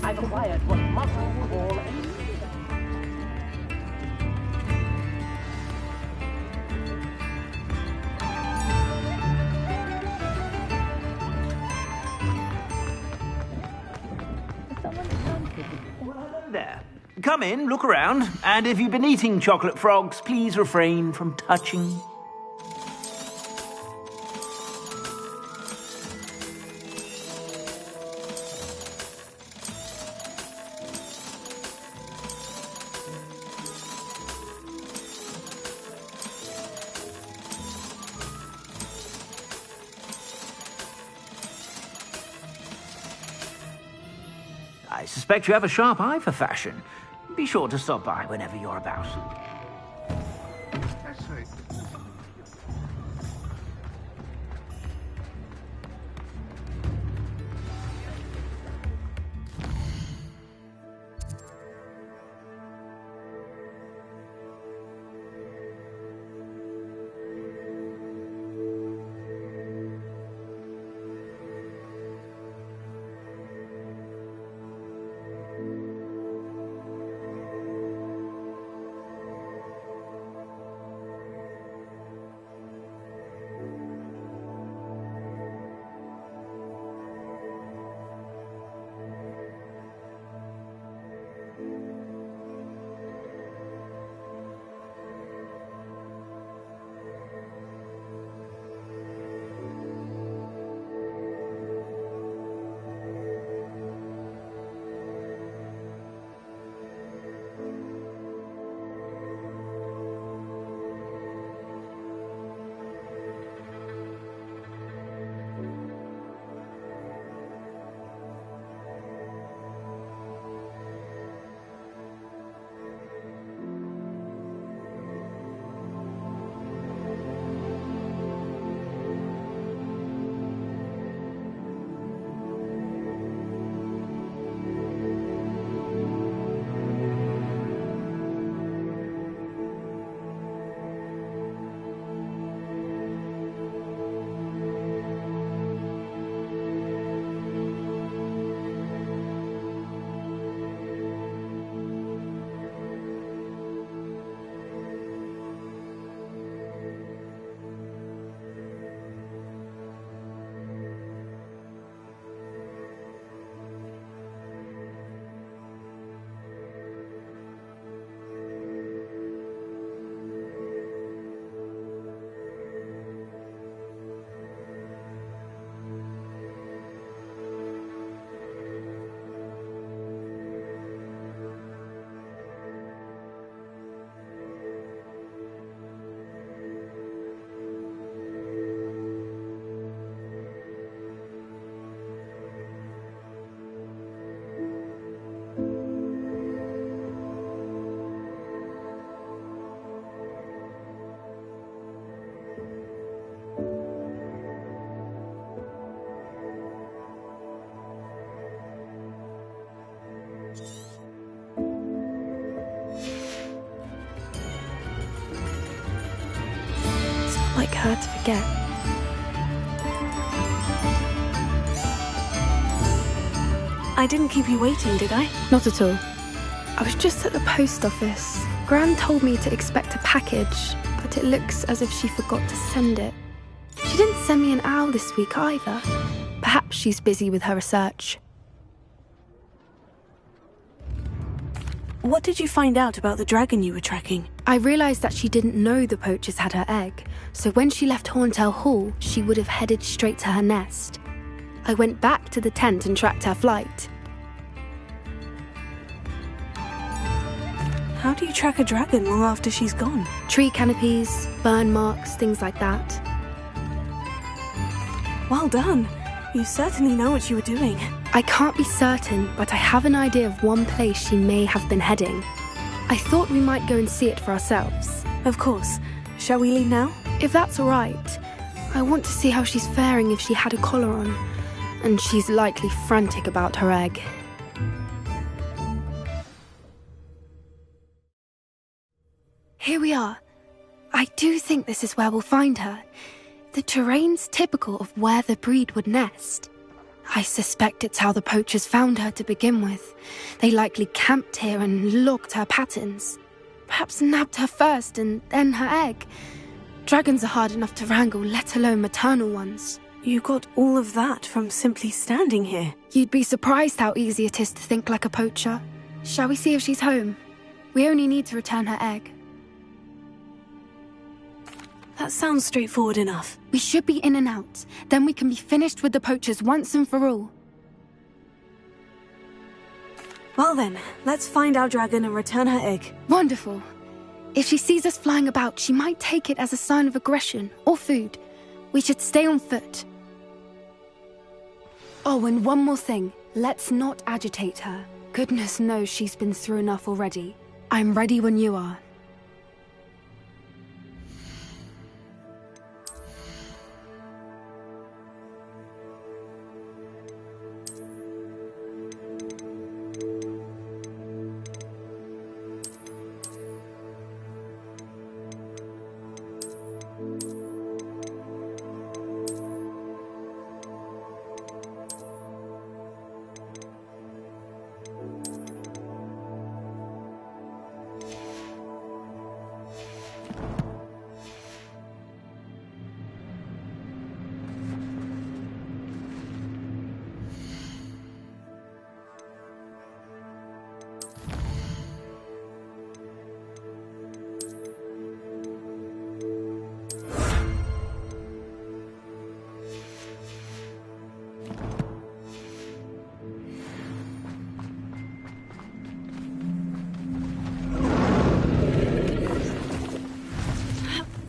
I've acquired what muscles call a... There. Come in, look around, and if you've been eating chocolate frogs, please refrain from touching. I suspect you have a sharp eye for fashion. Be sure to stop by whenever you're about. Like her to forget. I didn't keep you waiting, did I? Not at all. I was just at the post office. Gran told me to expect a package, but it looks as if she forgot to send it. She didn't send me an owl this week either. Perhaps she's busy with her research. What did you find out about the dragon you were tracking? I realised that she didn't know the poachers had her egg, so when she left Horntail Hall, she would have headed straight to her nest. I went back to the tent and tracked her flight. How do you track a dragon long after she's gone? Tree canopies, burn marks, things like that. Well done. You certainly know what you were doing. I can't be certain, but I have an idea of one place she may have been heading. I thought we might go and see it for ourselves. Of course. Shall we leave now? If that's all right. I want to see how she's faring if she had a collar on. And she's likely frantic about her egg. Here we are. I do think this is where we'll find her. The terrain's typical of where the breed would nest. I suspect it's how the poachers found her to begin with. They likely camped here and logged her patterns. Perhaps nabbed her first and then her egg. Dragons are hard enough to wrangle, let alone maternal ones. You got all of that from simply standing here. You'd be surprised how easy it is to think like a poacher. Shall we see if she's home? We only need to return her egg. That sounds straightforward enough. We should be in and out. Then we can be finished with the poachers once and for all. Well then, let's find our dragon and return her egg. Wonderful. If she sees us flying about, she might take it as a sign of aggression or food. We should stay on foot. Oh, and one more thing. Let's not agitate her. Goodness knows she's been through enough already. I'm ready when you are.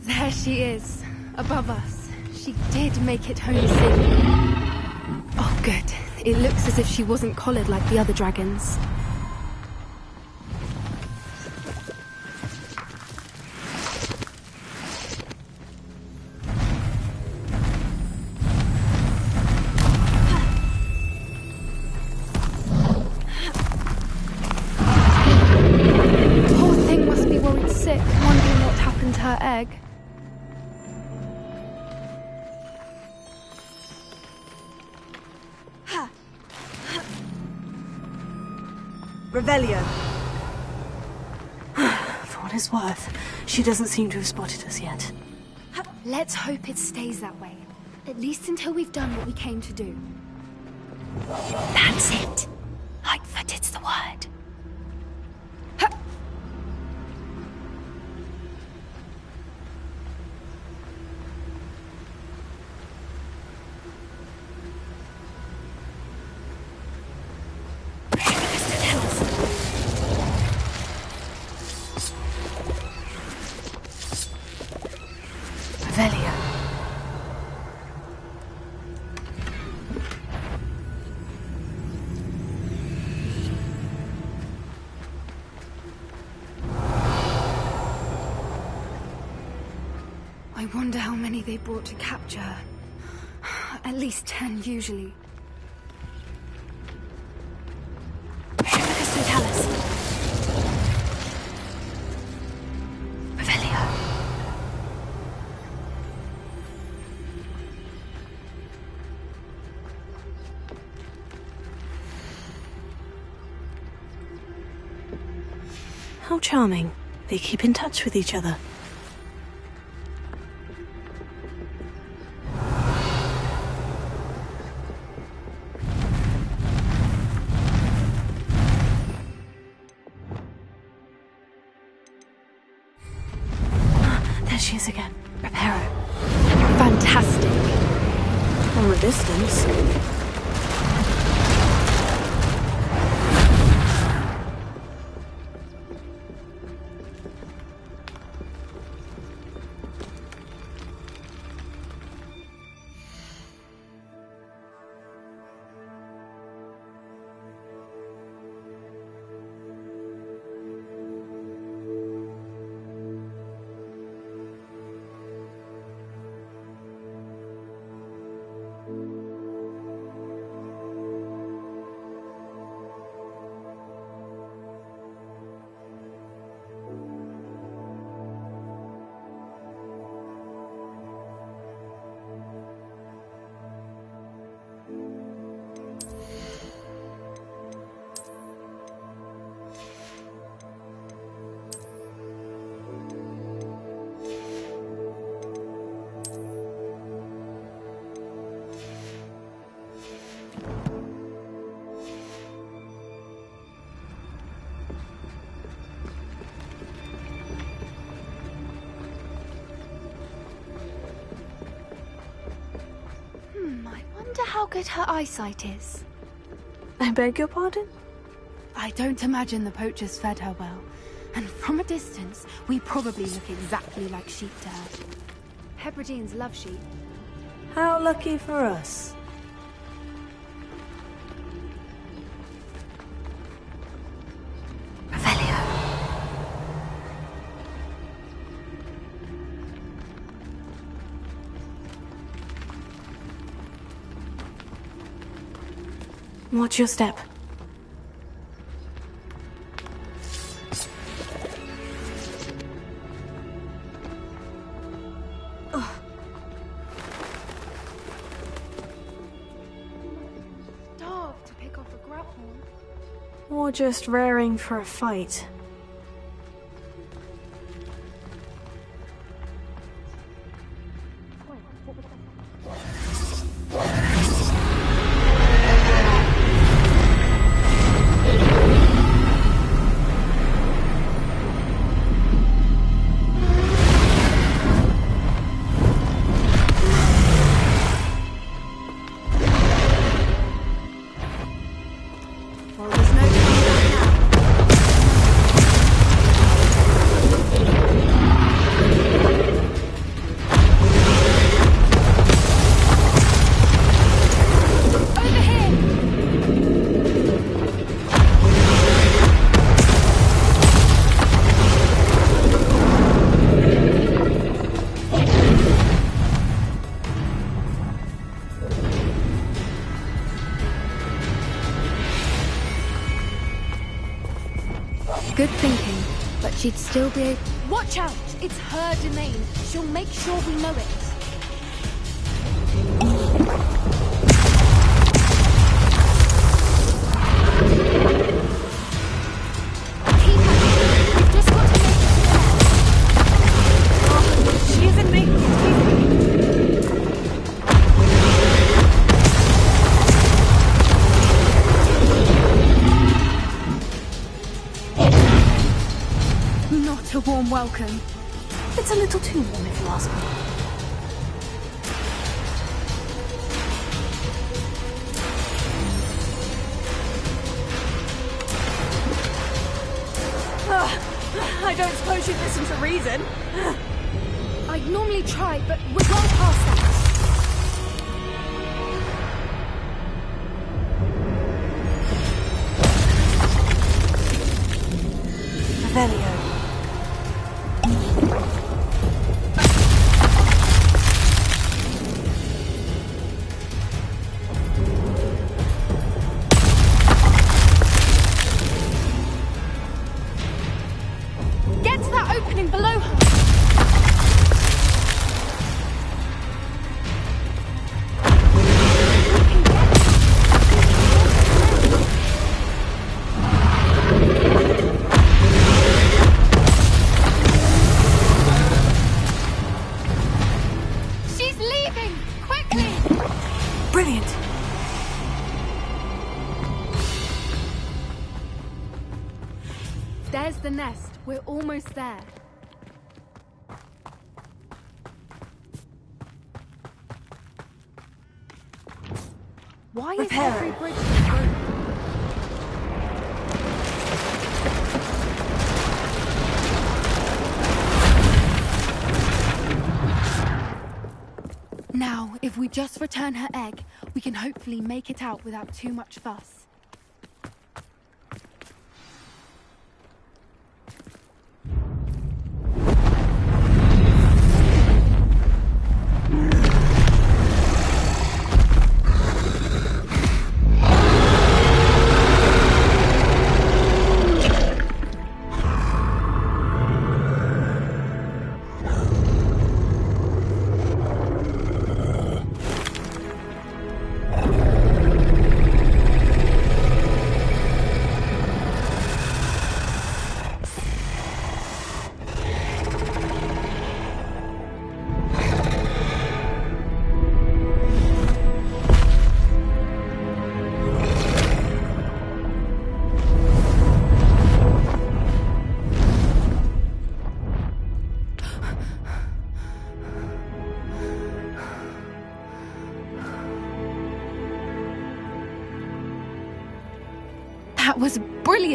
There she is, above us. She did make it home safely. Oh, good. It looks as if she wasn't collared like the other dragons. Poor thing must be worried sick, wondering what happened to her egg. Revelio. For what it's worth, she doesn't seem to have spotted us yet. Let's hope it stays that way. At least until we've done what we came to do. That's it. Lightfooted's the word. Revelio. I wonder how many they brought to capture her. At least 10, usually. How charming. They keep in touch with each other. There she is again. Reparo. Fantastic. From a distance. good her eyesight is? I beg your pardon? I don't imagine the poachers fed her well. And from a distance, we probably look exactly like sheep to her. Hebrideans love sheep. How lucky for us. Watch your step. Starved to pick off a grapple. Or just raring for a fight. Good thinking, but she'd still be... Watch out! It's her domain. She'll make sure we know it. Keep at it. We've just got to make it to her. She isn't making it easy. Not a warm welcome. It's a little too warm if you ask me. I don't suppose you'd listen to reason. I'd normally try, but we're well past that. Revelio. Get to that opening below her. She's leaving! Quickly! Brilliant. There's the nest. We're almost there. Why is every bridge broken? Now, if we just return her egg, we can hopefully make it out without too much fuss.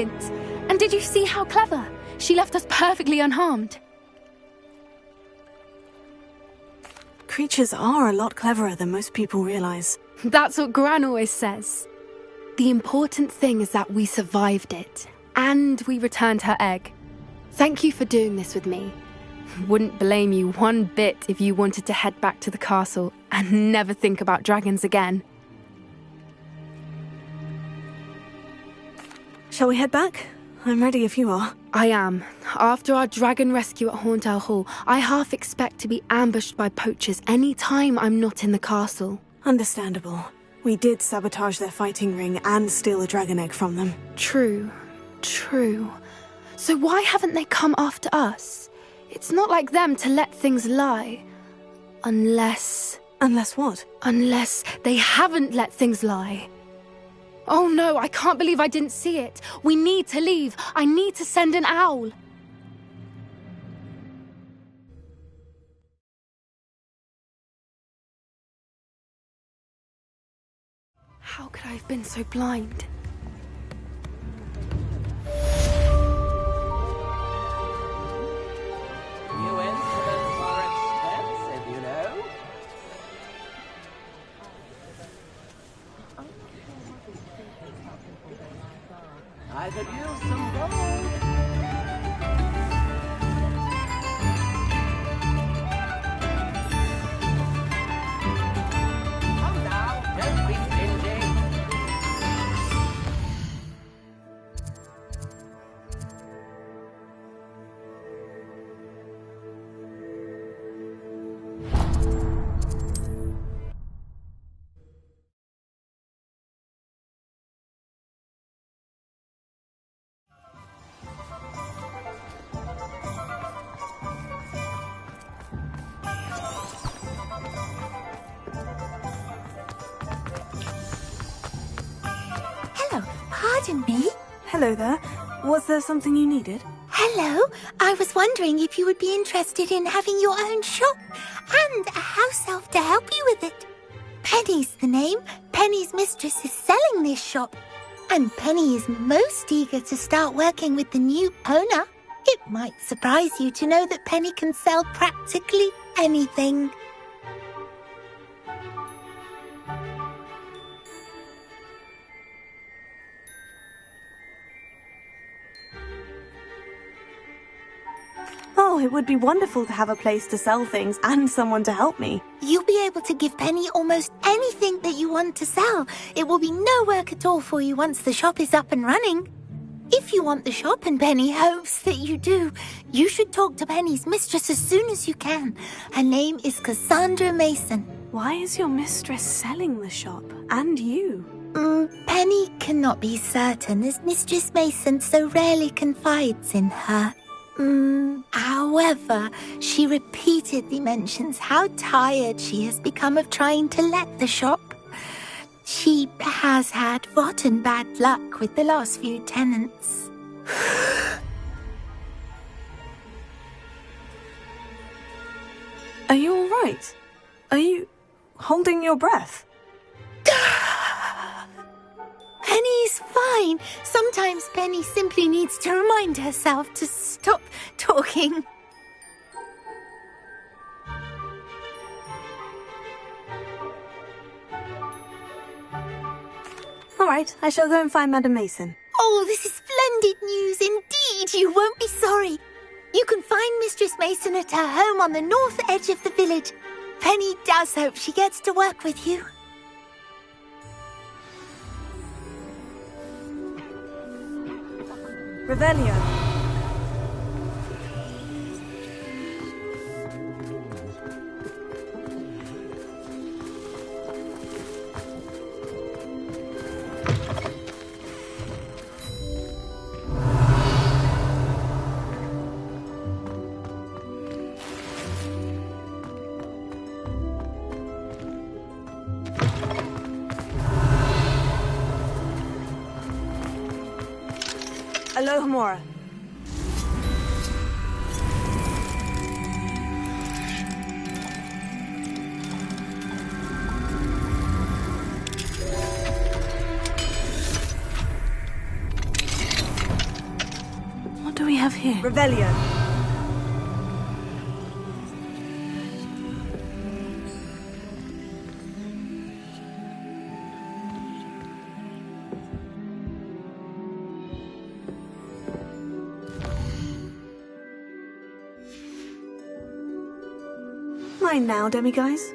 brilliant. And did you see how clever? She left us perfectly unharmed. Creatures are a lot cleverer than most people realize. That's what Gran always says. The important thing is that we survived it, and we returned her egg. Thank you for doing this with me. Wouldn't blame you one bit if you wanted to head back to the castle and never think about dragons again. Shall we head back? I'm ready if you are. I am. After our dragon rescue at Horndale Hall, I half expect to be ambushed by poachers any time I'm not in the castle. Understandable. We did sabotage their fighting ring and steal a dragon egg from them. True. So why haven't they come after us? It's not like them to let things lie. Unless... Unless what? Unless they haven't let things lie. Oh no, I can't believe I didn't see it. We need to leave. I need to send an owl. How could I have been so blind? You instruments are expensive, you know. I could use some gold. Come now, don't be stingy. Pardon me? Hello there. Was there something you needed? Hello. I was wondering if you would be interested in having your own shop and a house elf to help you with it. Penny's the name. Penny's mistress is selling this shop. And Penny is most eager to start working with the new owner. It might surprise you to know that Penny can sell practically anything. Oh, it would be wonderful to have a place to sell things and someone to help me. You'll be able to give Penny almost anything that you want to sell. It will be no work at all for you once the shop is up and running. If you want the shop, and Penny hopes that you do, you should talk to Penny's mistress as soon as you can. Her name is Cassandra Mason. Why is your mistress selling the shop? And you? Penny cannot be certain, as Mistress Mason so rarely confides in her. However, she repeatedly mentions how tired she has become of trying to let the shop. She has had rotten bad luck with the last few tenants. Are you all right? Are you holding your breath? Penny's fine. Sometimes Penny simply needs to remind herself to stop talking. All right, I shall go and find Madame Mason. Oh, this is splendid news indeed. You won't be sorry. You can find Mistress Mason at her home on the north edge of the village. Penny does hope she gets to work with you. Revelio. Alohomora. do we have here? Revelio. Mine now, demiguise.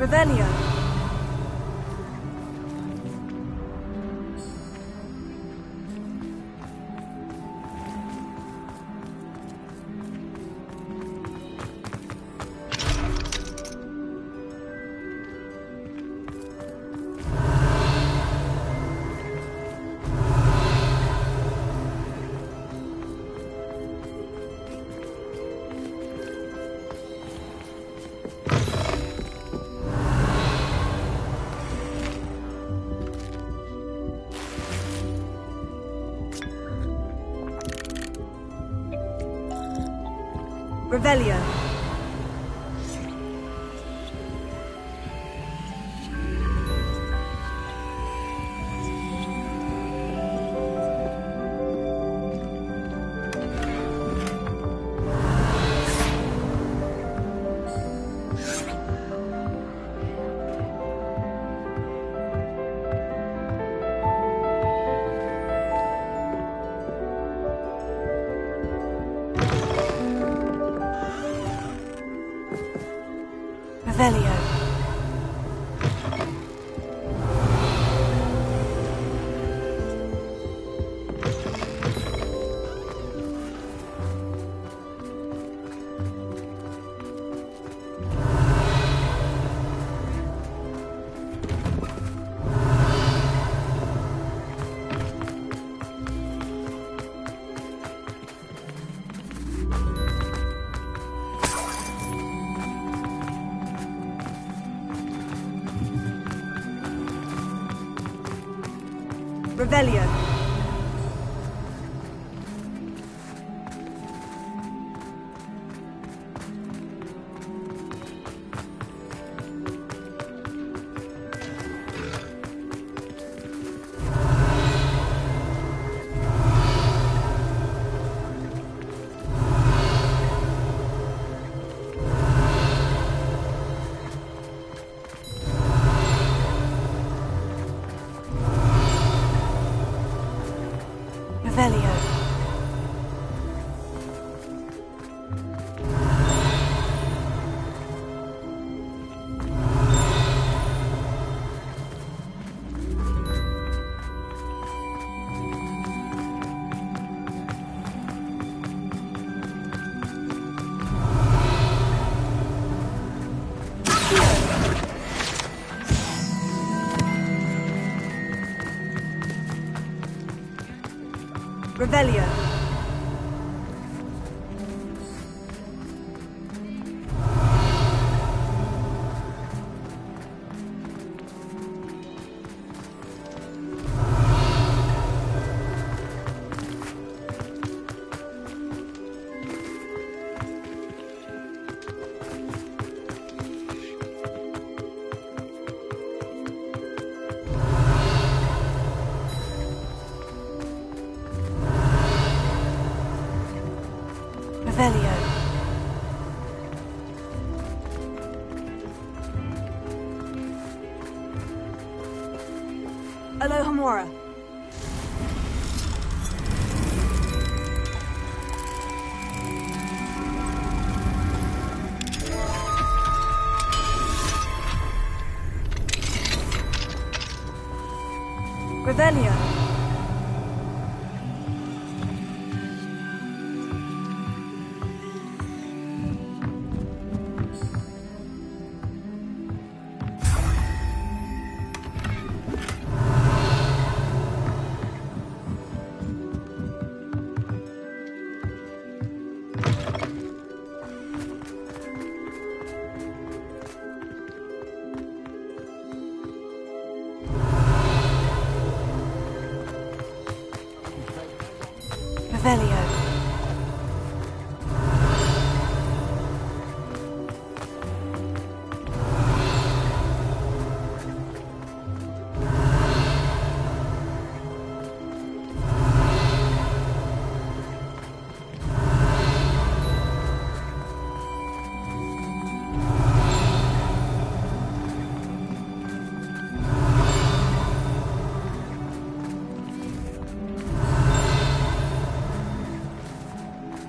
Revelio. Revelio. Revelio. Revelio. Revelio. Revelio. Revelio. Alohomora. Revelio. Revelio.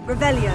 Revelio.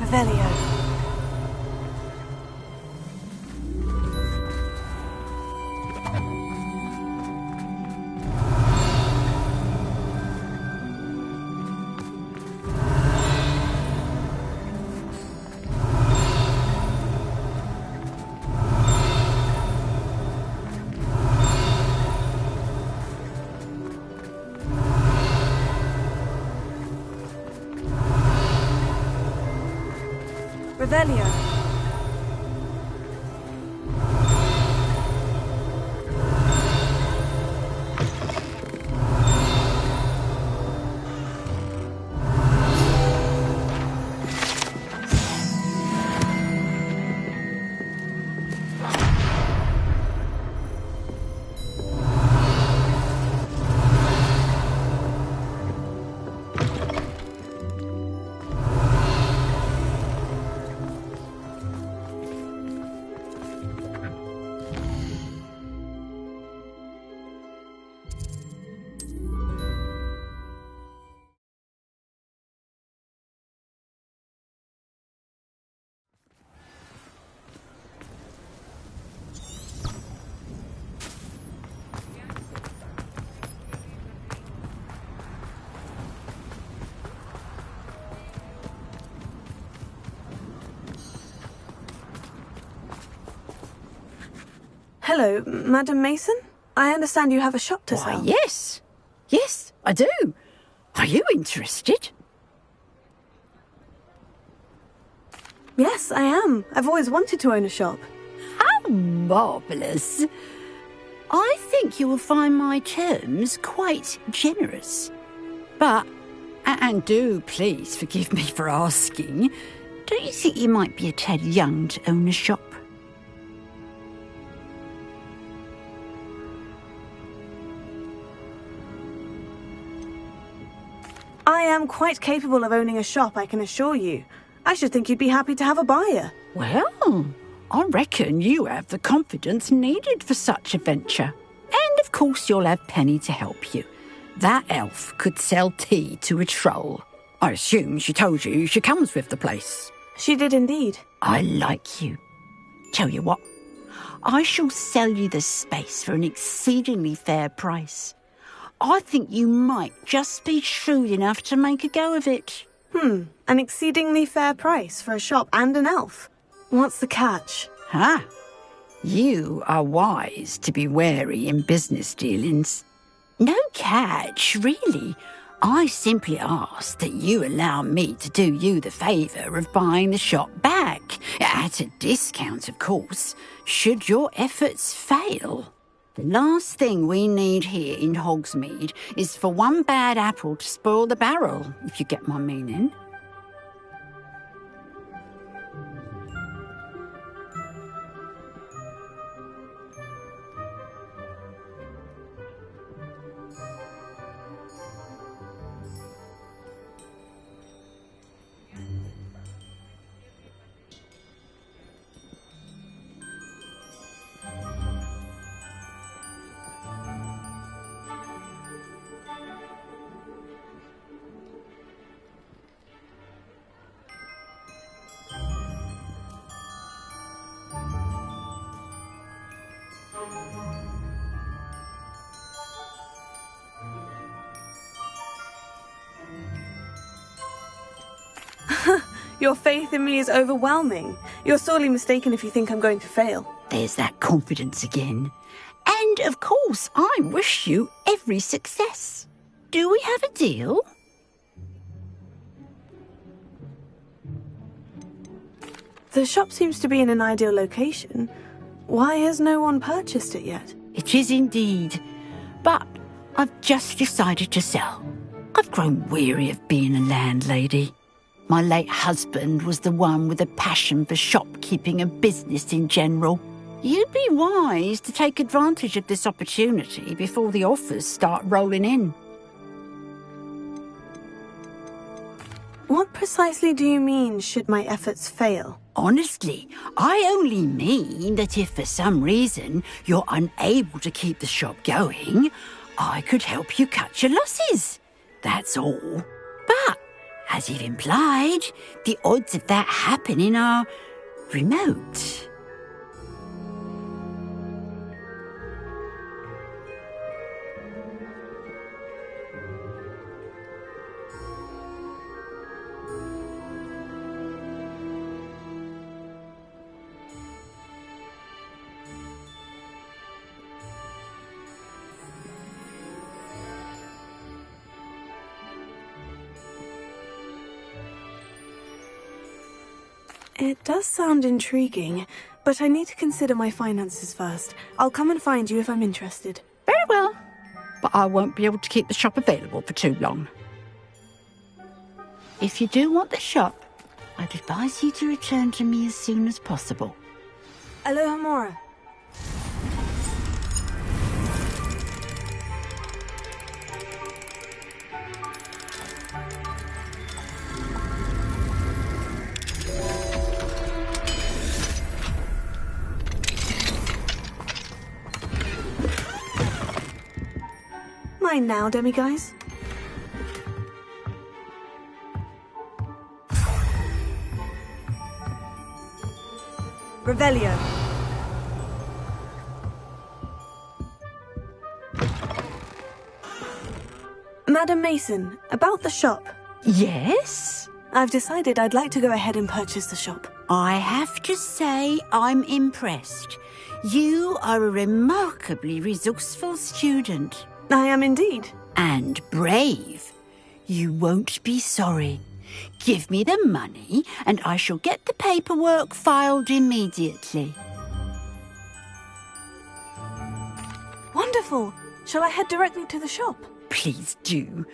Revelio. Revelio. Hello, Madam Mason? I understand you have a shop to sell. Yes. Yes, I do. Are you interested? Yes, I am. I've always wanted to own a shop. How marvellous. I think you will find my terms quite generous. But, and do please forgive me for asking, don't you think you might be a tad young to own a shop? I am quite capable of owning a shop, I can assure you. I should think you'd be happy to have a buyer. Well, I reckon you have the confidence needed for such a venture. And of course you'll have Penny to help you. That elf could sell tea to a troll. I assume she told you she comes with the place. She did indeed. I like you. Tell you what, I shall sell you the space for an exceedingly fair price. I think you might just be shrewd enough to make a go of it. An exceedingly fair price for a shop and an elf. What's the catch? You are wise to be wary in business dealings. No catch, really. I simply ask that you allow me to do you the favour of buying the shop back, at a discount, of course, should your efforts fail. The last thing we need here in Hogsmeade is for one bad apple to spoil the barrel, if you get my meaning. Your faith in me is overwhelming. You're sorely mistaken if you think I'm going to fail. There's that confidence again. And, of course, I wish you every success. Do we have a deal? The shop seems to be in an ideal location. Why has no one purchased it yet? It is indeed. But I've just decided to sell. I've grown weary of being a landlady. My late husband was the one with a passion for shopkeeping and business in general. You'd be wise to take advantage of this opportunity before the offers start rolling in. What precisely do you mean, should my efforts fail? Honestly, I only mean that if for some reason you're unable to keep the shop going, I could help you cut your losses. That's all. But, as you've implied, the odds of that happening are remote. It does sound intriguing, but I need to consider my finances first. I'll come and find you if I'm interested. Very well. But I won't be able to keep the shop available for too long. If you do want the shop, I'd advise you to return to me as soon as possible. Aloha Mora. Mine now, demiguise. Revelio. Madam Mason, about the shop. Yes? I've decided I'd like to go ahead and purchase the shop. I have to say I'm impressed. You are a remarkably resourceful student. I am indeed. And brave. You won't be sorry. Give me the money, and I shall get the paperwork filed immediately. Wonderful. Shall I head directly to the shop? Please do.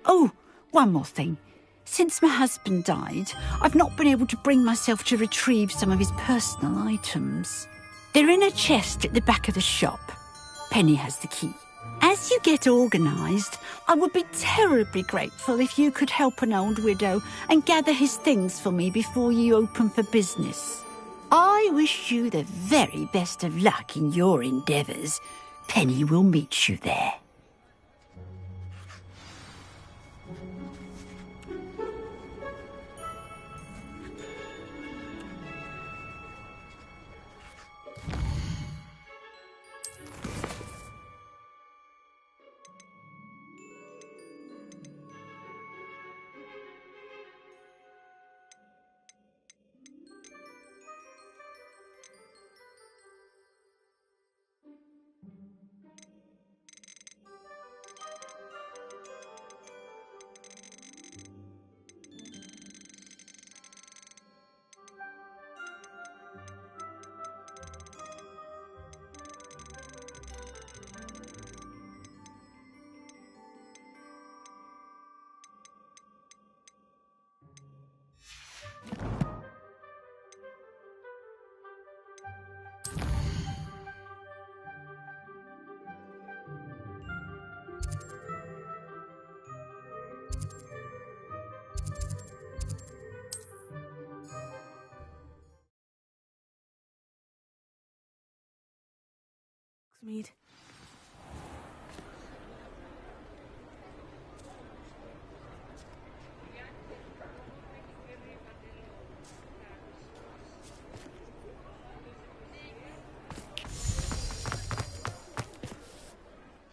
Oh, one more thing. Since my husband died, I've not been able to bring myself to retrieve some of his personal items. They're in a chest at the back of the shop. Penny has the key. As you get organised, I would be terribly grateful if you could help an old widow and gather his things for me before you open for business. I wish you the very best of luck in your endeavours. Penny will meet you there. Mead.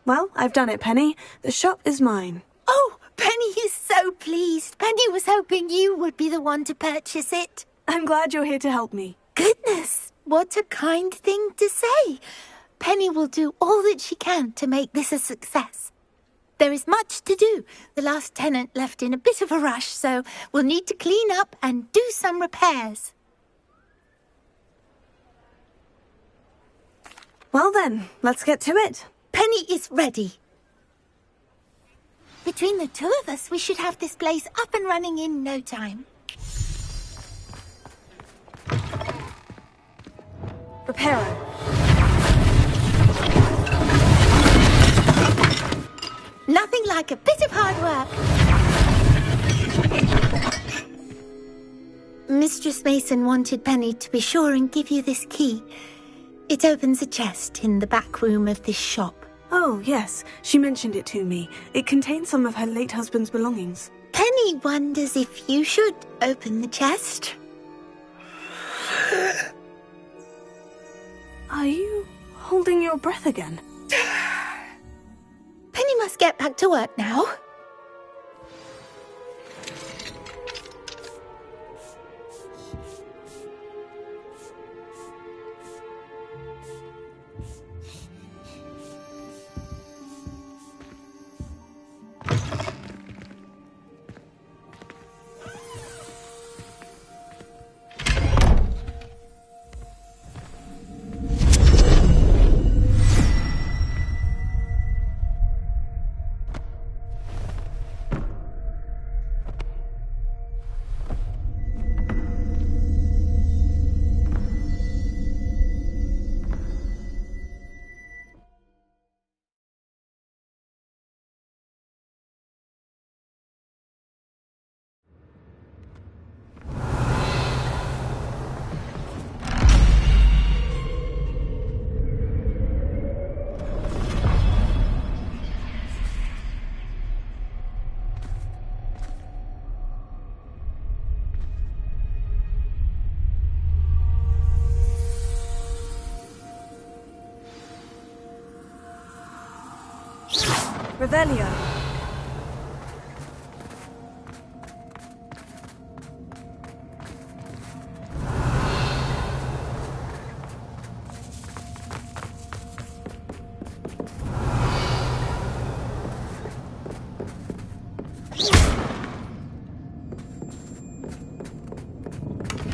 Well, I've done it, Penny. The shop is mine. Oh, Penny is so so pleased. Penny was hoping you would be the one to purchase it. I'm glad you're here to help me. Goodness, what a kind thing to say. Penny will do all that she can to make this a success. There is much to do. The last tenant left in a bit of a rush, so we'll need to clean up and do some repairs. Well then, let's get to it. Penny is ready. Between the two of us, we should have this place up and running in no time. Reparo. Nothing like a bit of hard work. Mistress Mason wanted Penny to be sure and give you this key. It opens a chest in the back room of this shop. Oh, yes. She mentioned it to me. It contains some of her late husband's belongings. Penny wonders if you should open the chest. Are you holding your breath again? Penny must get back to work now. Revelio.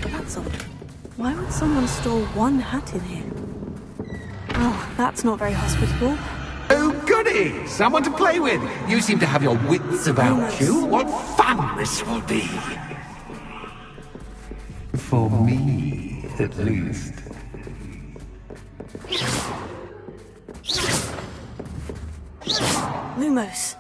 That's odd. Why would someone store one hat in here? Oh, that's not very hospitable. Oh, goody! Someone to play with! You seem to have your wits about you. What fun this will be! For me, at least. Lumos.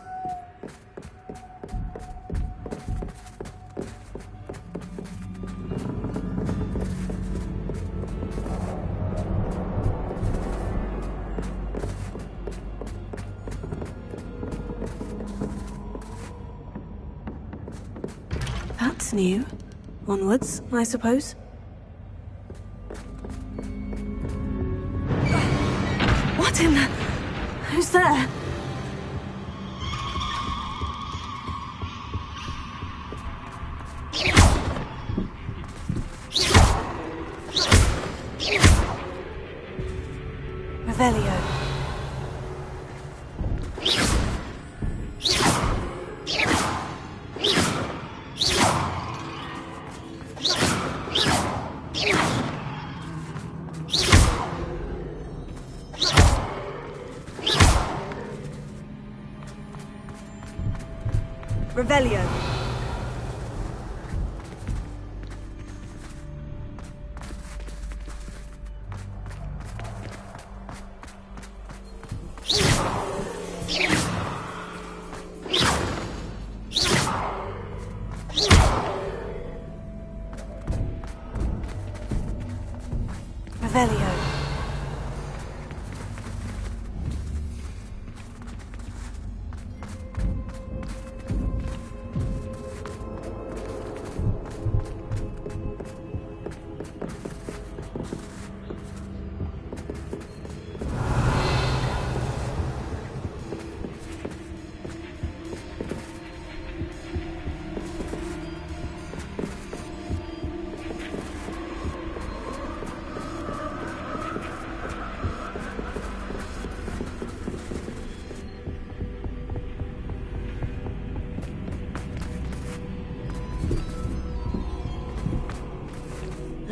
That's new. Onwards, I suppose. What in the... Who's there? Revelio. Revelio. Revelio.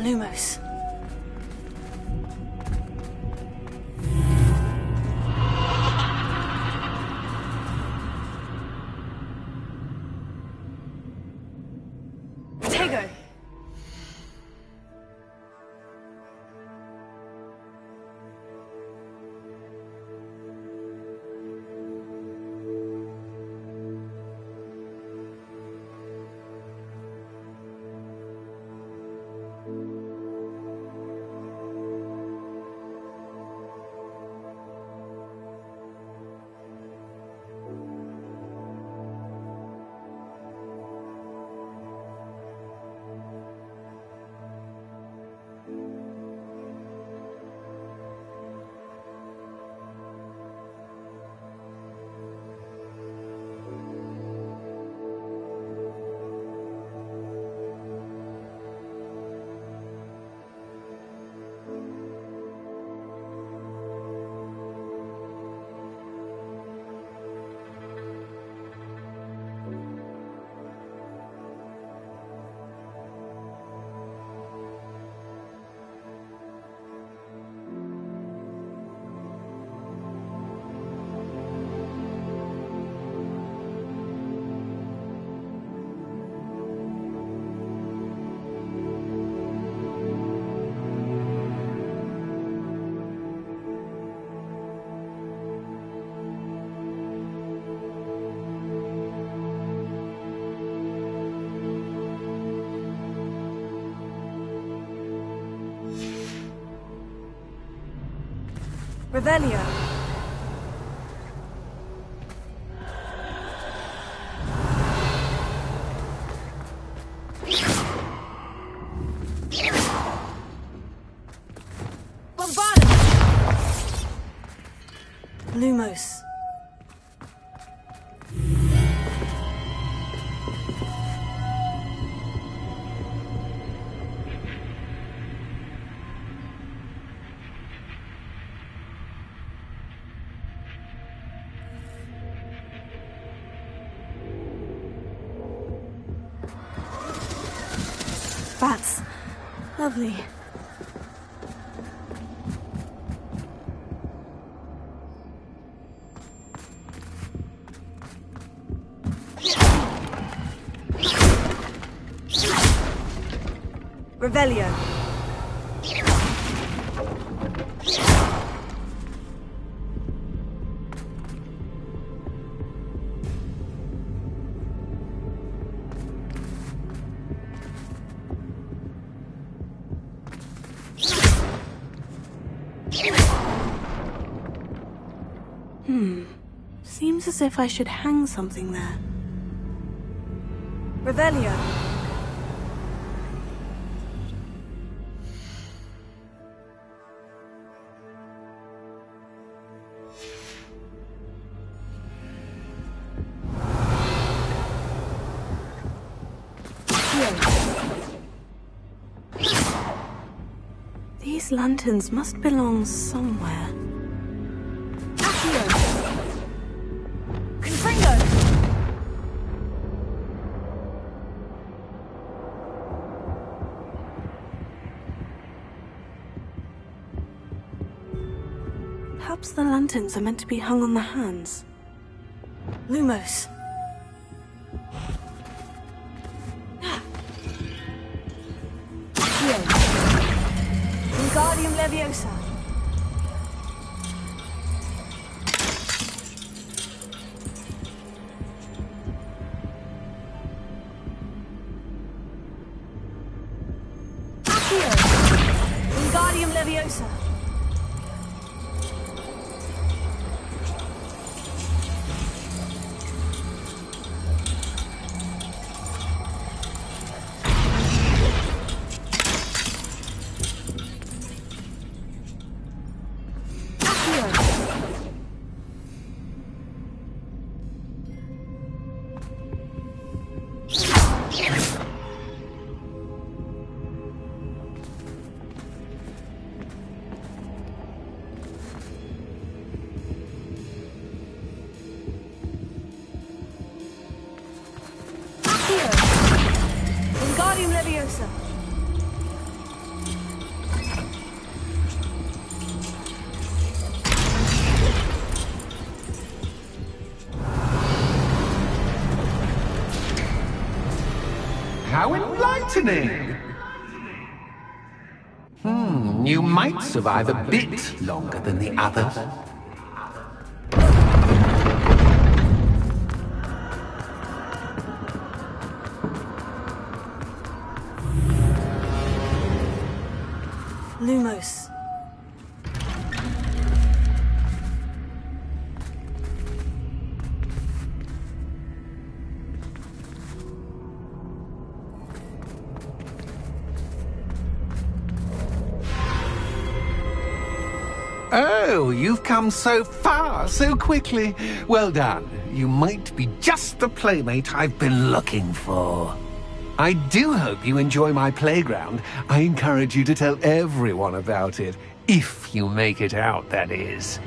Lumos. Tego! Revelio. Lumos. That's lovely. Revelio. Seems as if I should hang something there. Revelio. These lanterns must belong somewhere. Perhaps the lanterns are meant to be hung on the hands. Lumos. Wingardium Leviosa. Wingardium Leviosa. Wingardium Leviosa. How enlightening! You might survive a bit longer than the others. Lumos. Oh, you've come so far, so quickly. Well done. You might be just the playmate I've been looking for. I do hope you enjoy my playground. I encourage you to tell everyone about it. If you make it out, that is.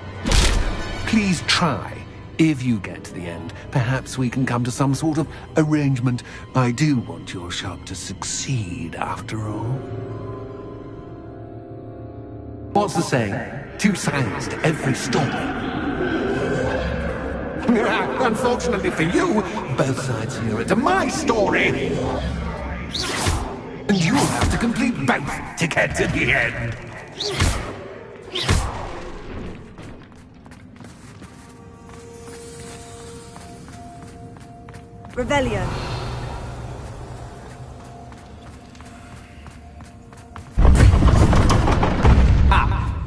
Please try. If you get to the end, perhaps we can come to some sort of arrangement. I do want your shop to succeed, after all. What's the saying? 2 sides to every story. Unfortunately for you, both sides here to my story. And you'll have to complete both to get to the end. Revelio.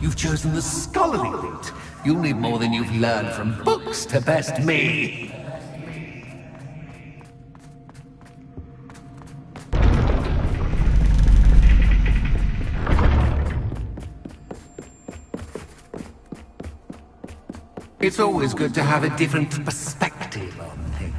You've chosen the scholarly route. You'll need more than you've learned from books to best me. It's always good to have a different perspective on things.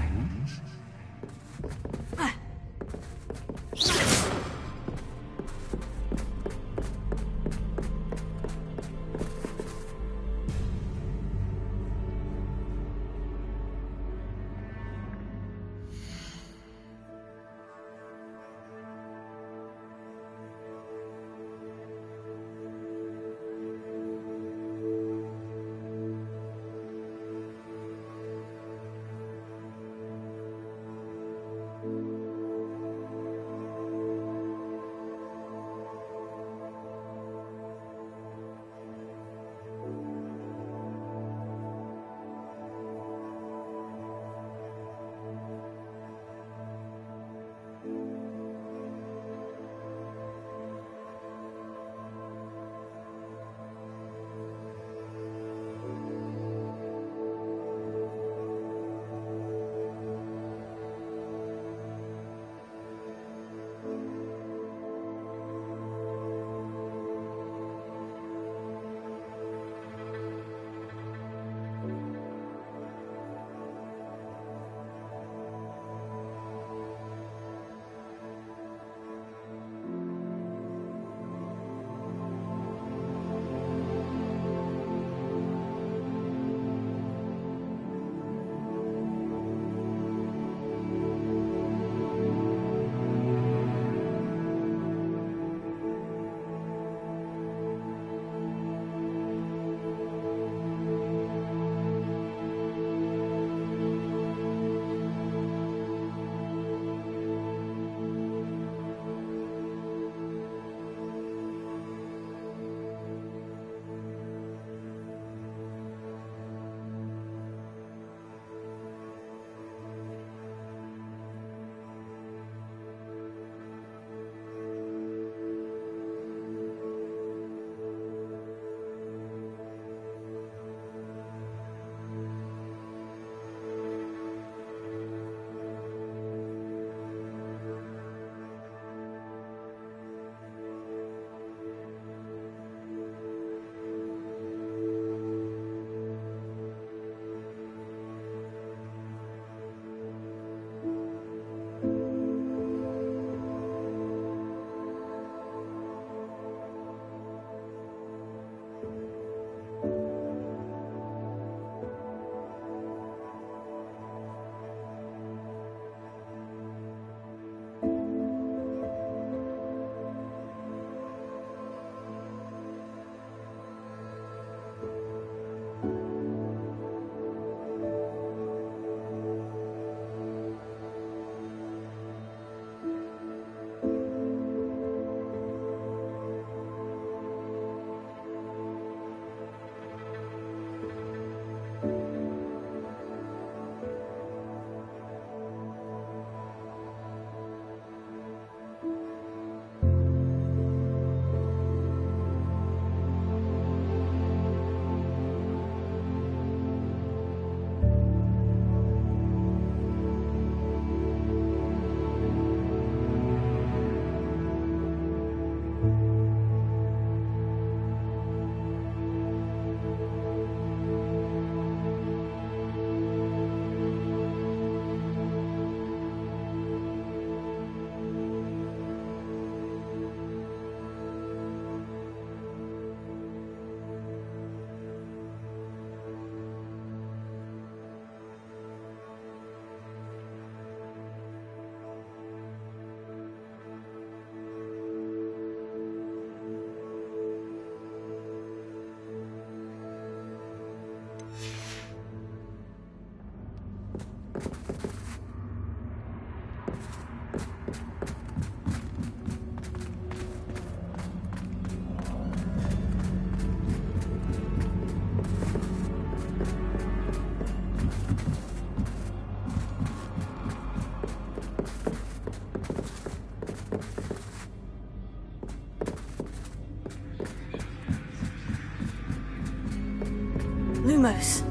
Lumos.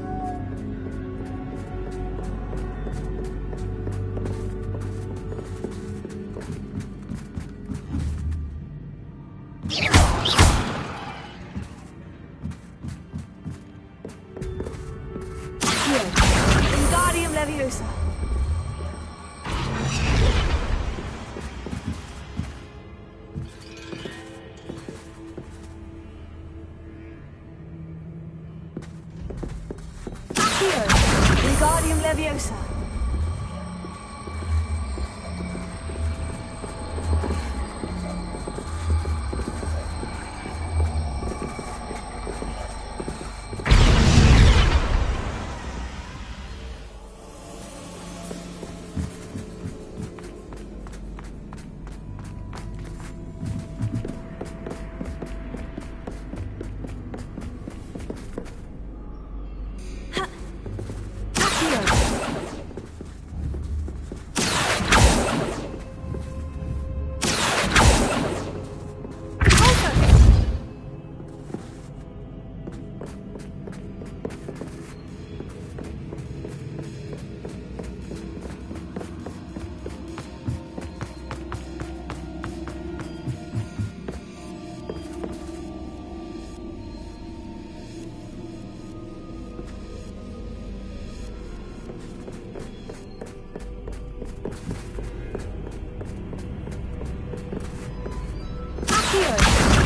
Wingardium Leviosa. Wingardium Leviosa.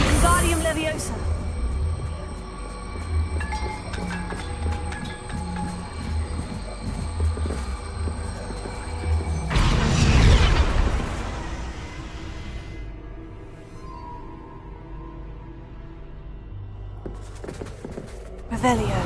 Wingardium Leviosa. Revelio.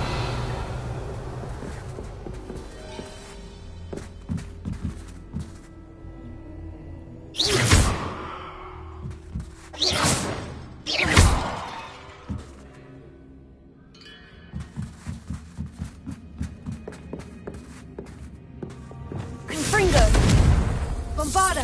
Confringo. Bombarda.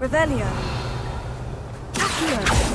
Revelio. Accio.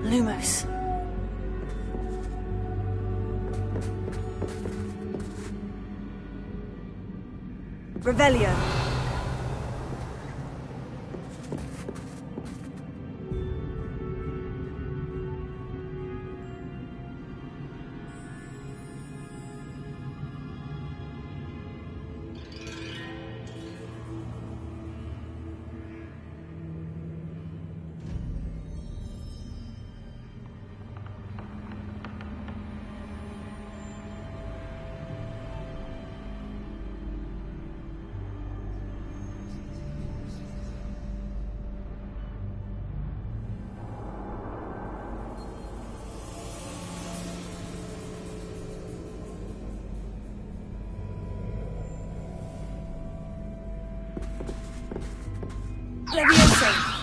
Lumos. Revelio. Leviosa!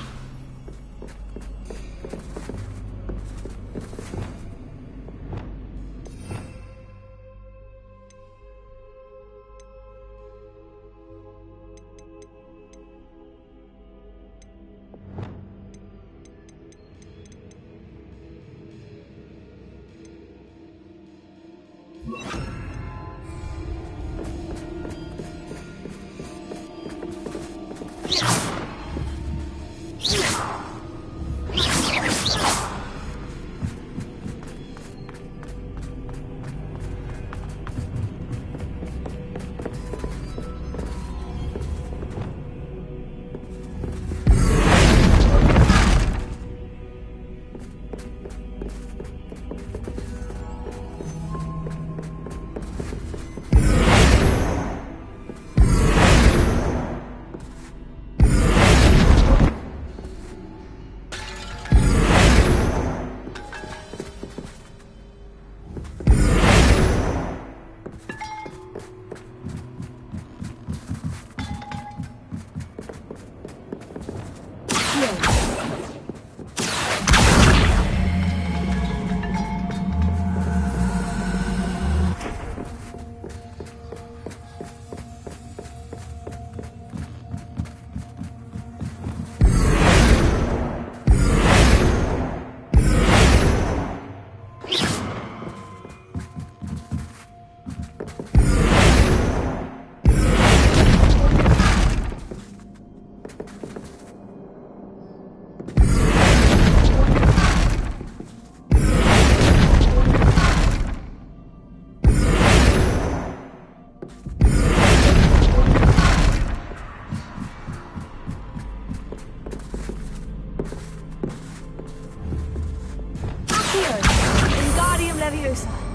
Leviosa.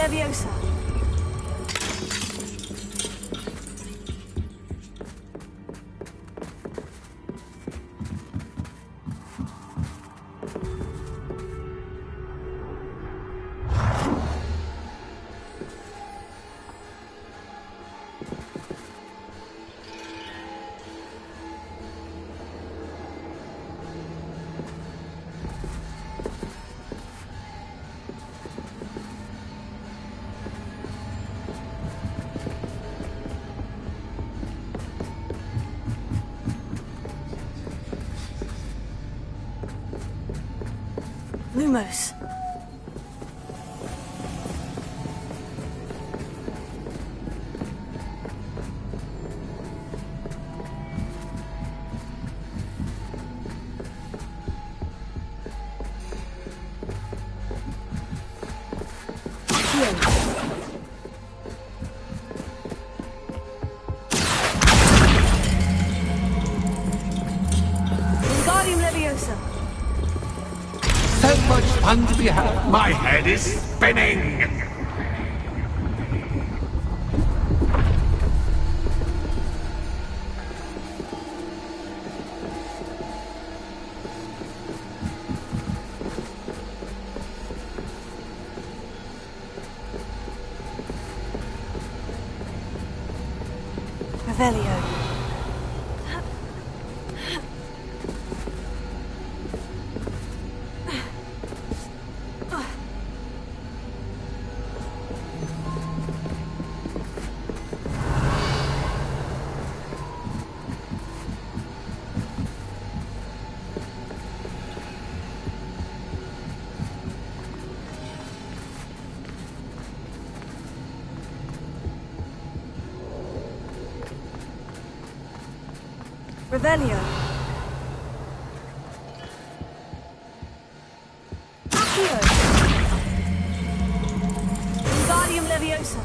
Leviosa. Lumos. Wingardium Leviosa. So much fun to be had. My head is spinning. Revelio. Revelio. Accio. Wingardium Leviosa.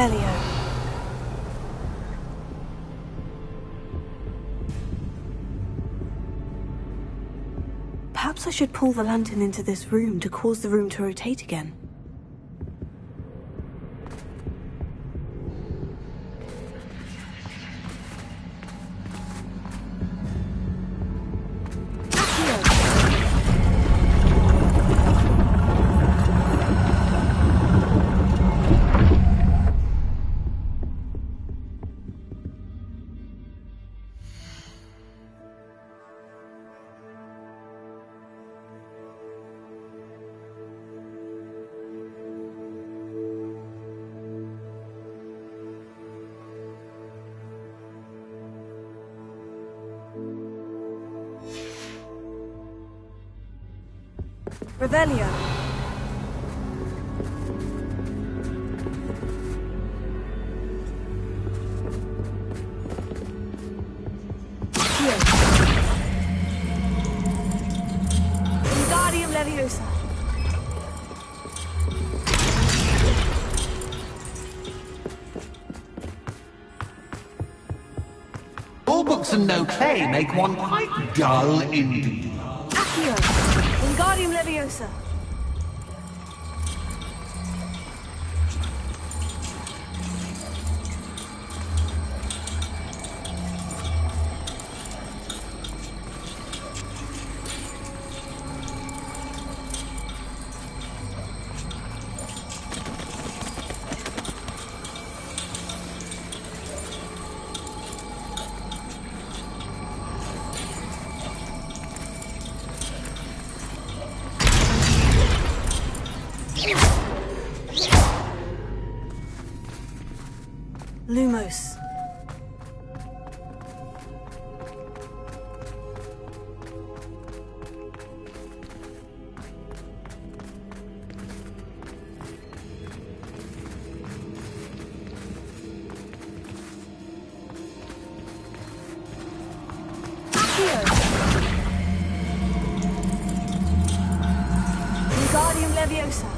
Revelio. Perhaps I should pull the lantern into this room to cause the room to rotate again. Revelio. Wingardium Leviosa. All books and no play make one quite dull indeed. Accio. Wingardium Leviosa. Lumos. Wingardium Leviosa.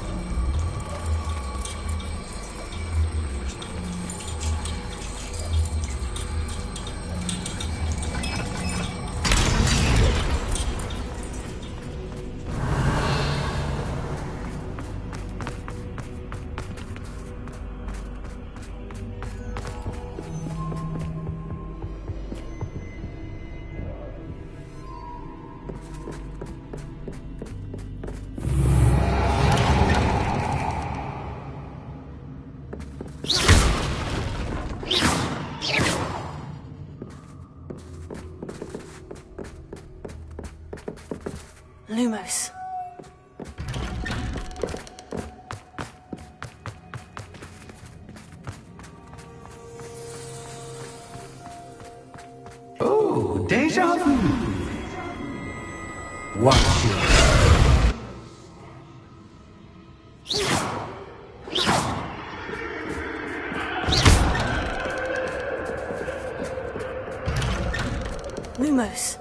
Lumos. Oh, deja vu. Watch it. Lumos.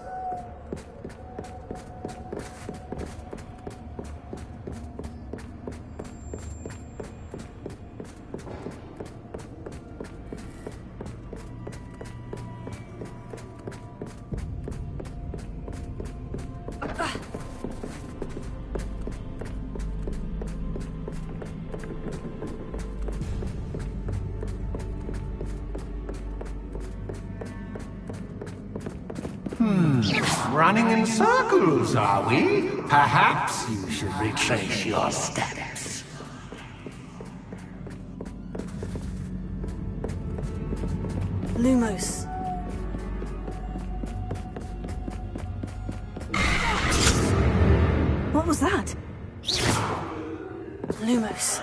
Running in circles, are we? Perhaps you should retrace your steps. Lumos. What was that? Lumos.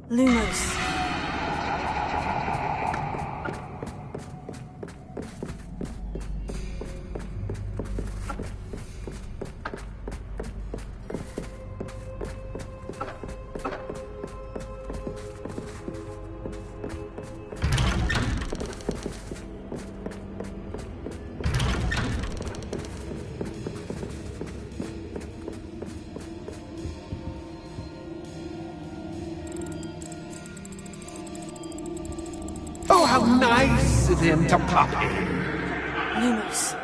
Lumos. Oh, how nice of him to pop in. Lumos.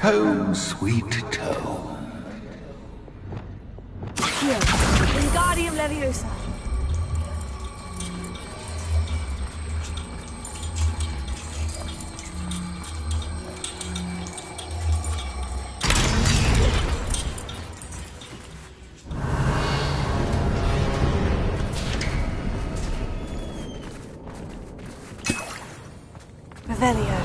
Home, sweet home. Here, Wingardium Leviosa. Revelio.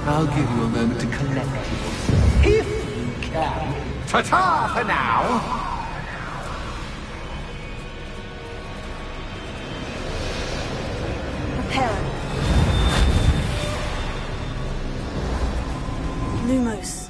I'll give you a moment to collect yourself, if you can. Ta-ta for now! Prepare. Lumos.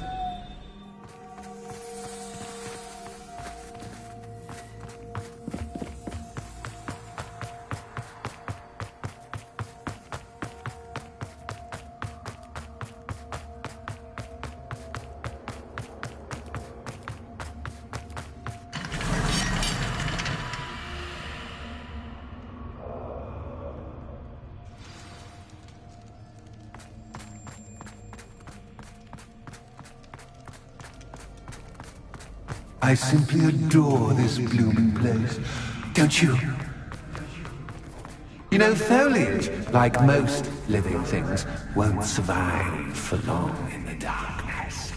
I simply adore this blooming place. Don't you? You know, foliage, like most living things, won't survive for long in the darkness.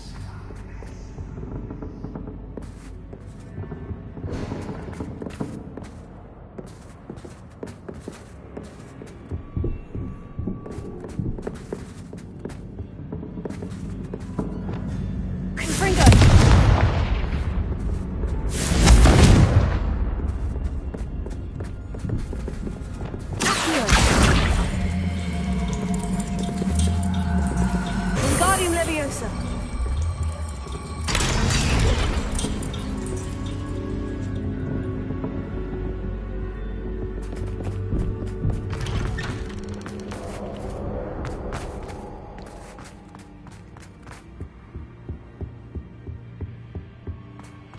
Wingardium Leviosa.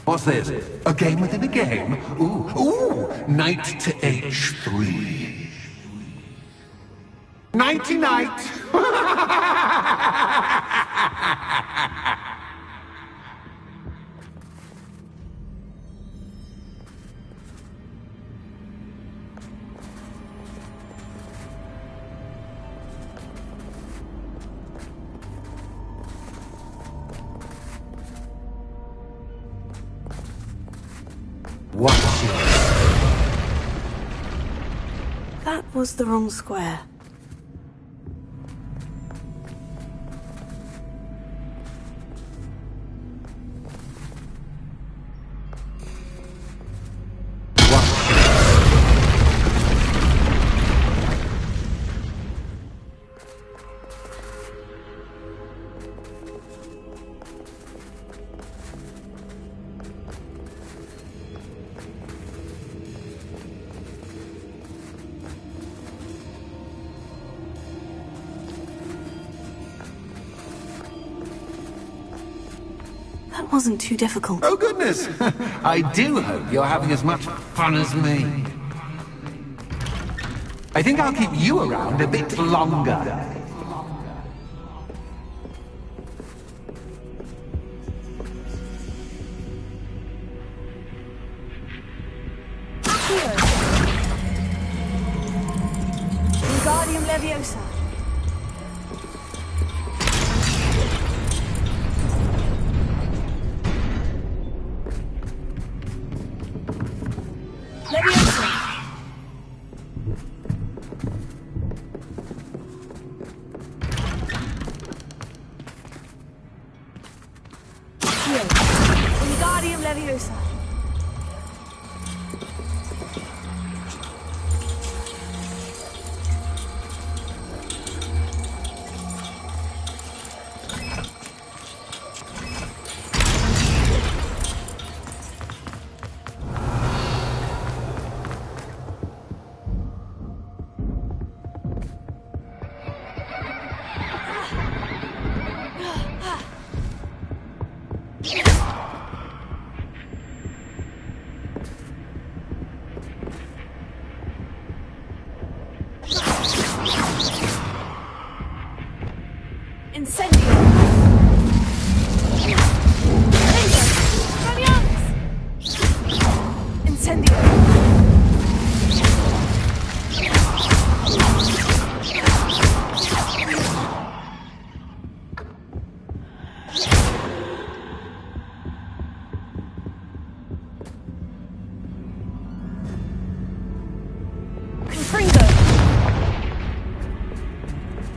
What's this? A game within a game? Ooh, knight to h3. Nighty-night! Watch it. That was the wrong square. That wasn't too difficult. Oh, goodness! I do hope you're having as much fun as me. I think I'll keep you around a bit longer. Wingardium Leviosa. Leviosa. Wingardium Leviosa. Incendio! Incendio! Confringo!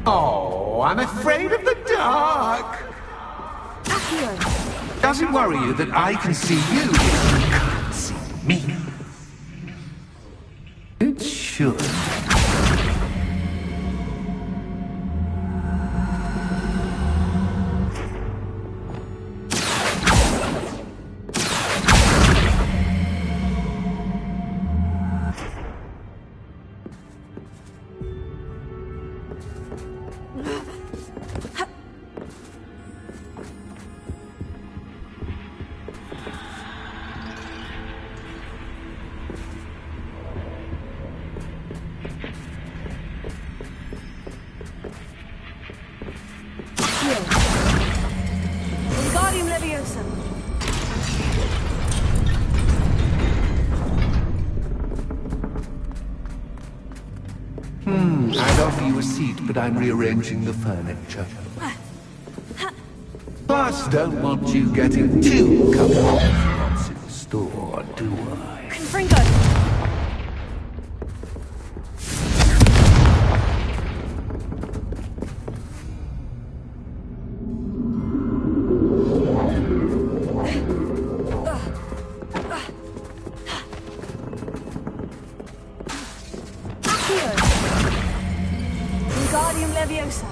Oh, I'm afraid of the dark. Accio! Does it worry you that I can see you, but you can't see me? It should. I'd offer you a seat, but I'm rearranging the furniture. Plus, don't want you getting too comfortable. What's in the store, do I? Confringo! Wingardium Leviosa.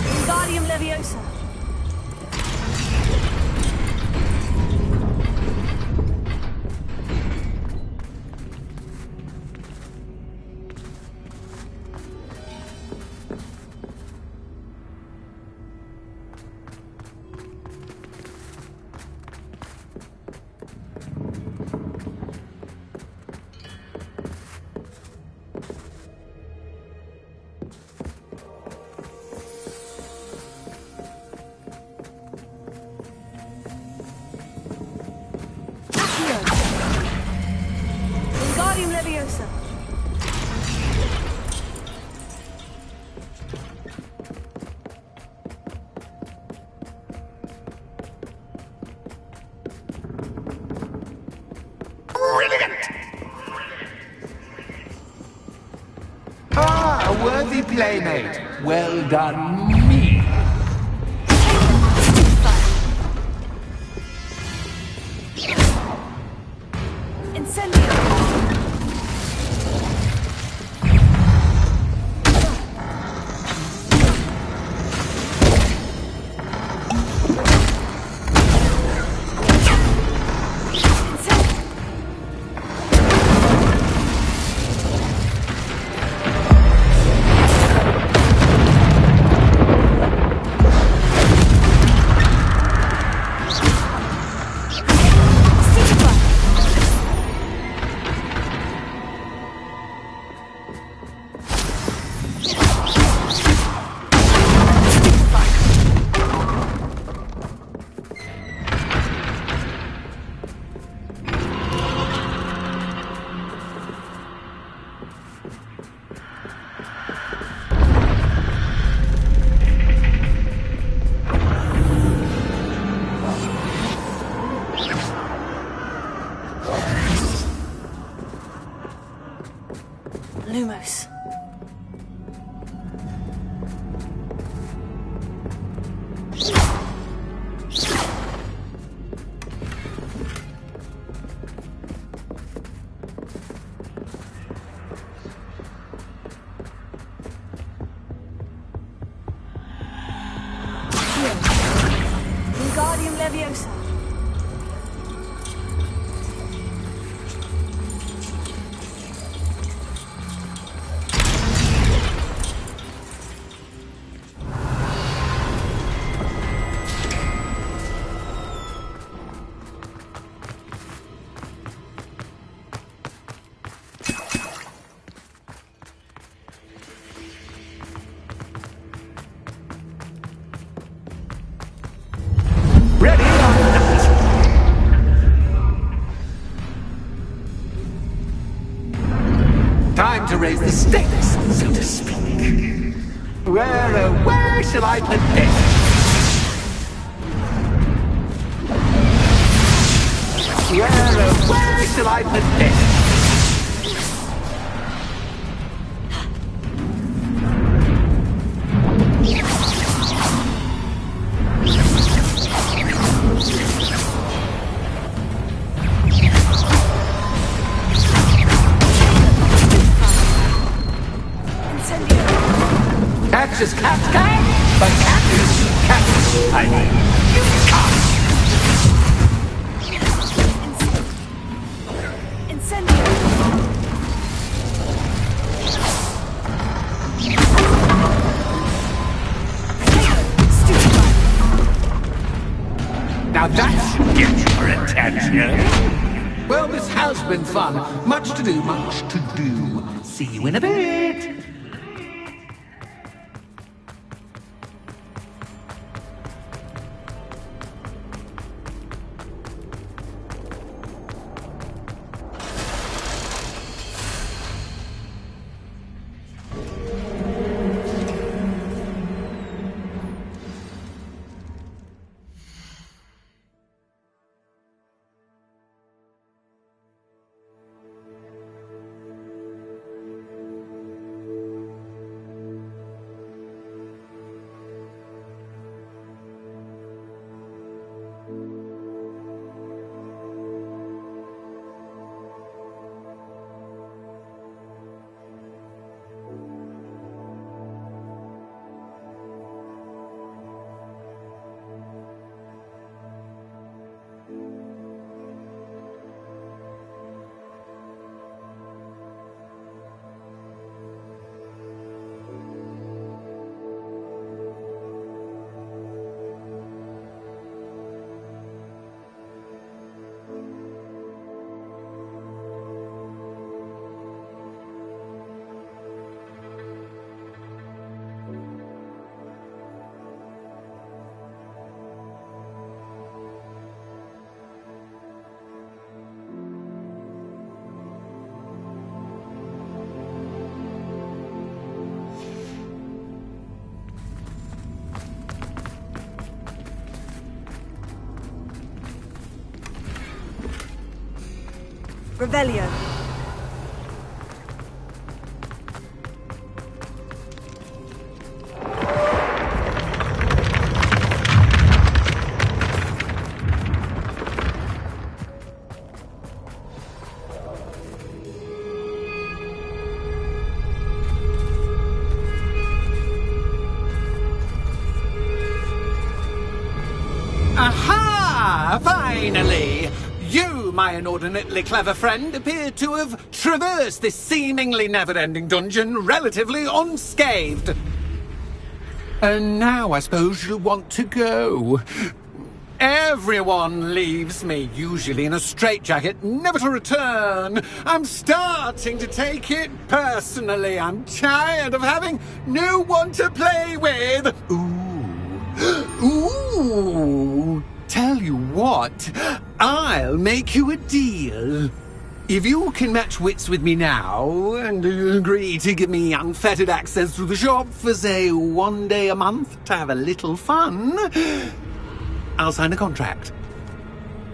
Wingardium Leviosa. Wingardium Leviosa. Brilliant! Ah, a worthy playmate. Well done, me. Incendio. Lumos. Wingardium Leviosa. Ready or not. Time to raise the stakes, so to speak. Where shall I put this? Where shall I put this? Cactus, but cactus, I mean, you can't. Incendio. That should get your attention. Well, this has been fun. Much to do, much to do. See you in a bit. Revelio. Aha! Finally! You, my inordinately clever friend, appear to have traversed this seemingly never-ending dungeon relatively unscathed. And now I suppose you'll want to go. Everyone leaves me, usually in a straitjacket, never to return. I'm starting to take it personally. I'm tired of having no one to play with. Ooh. Tell you what, I'll make you a deal. If you can match wits with me now and agree to give me unfettered access to the shop for, say, 1 day a month to have a little fun, I'll sign a contract.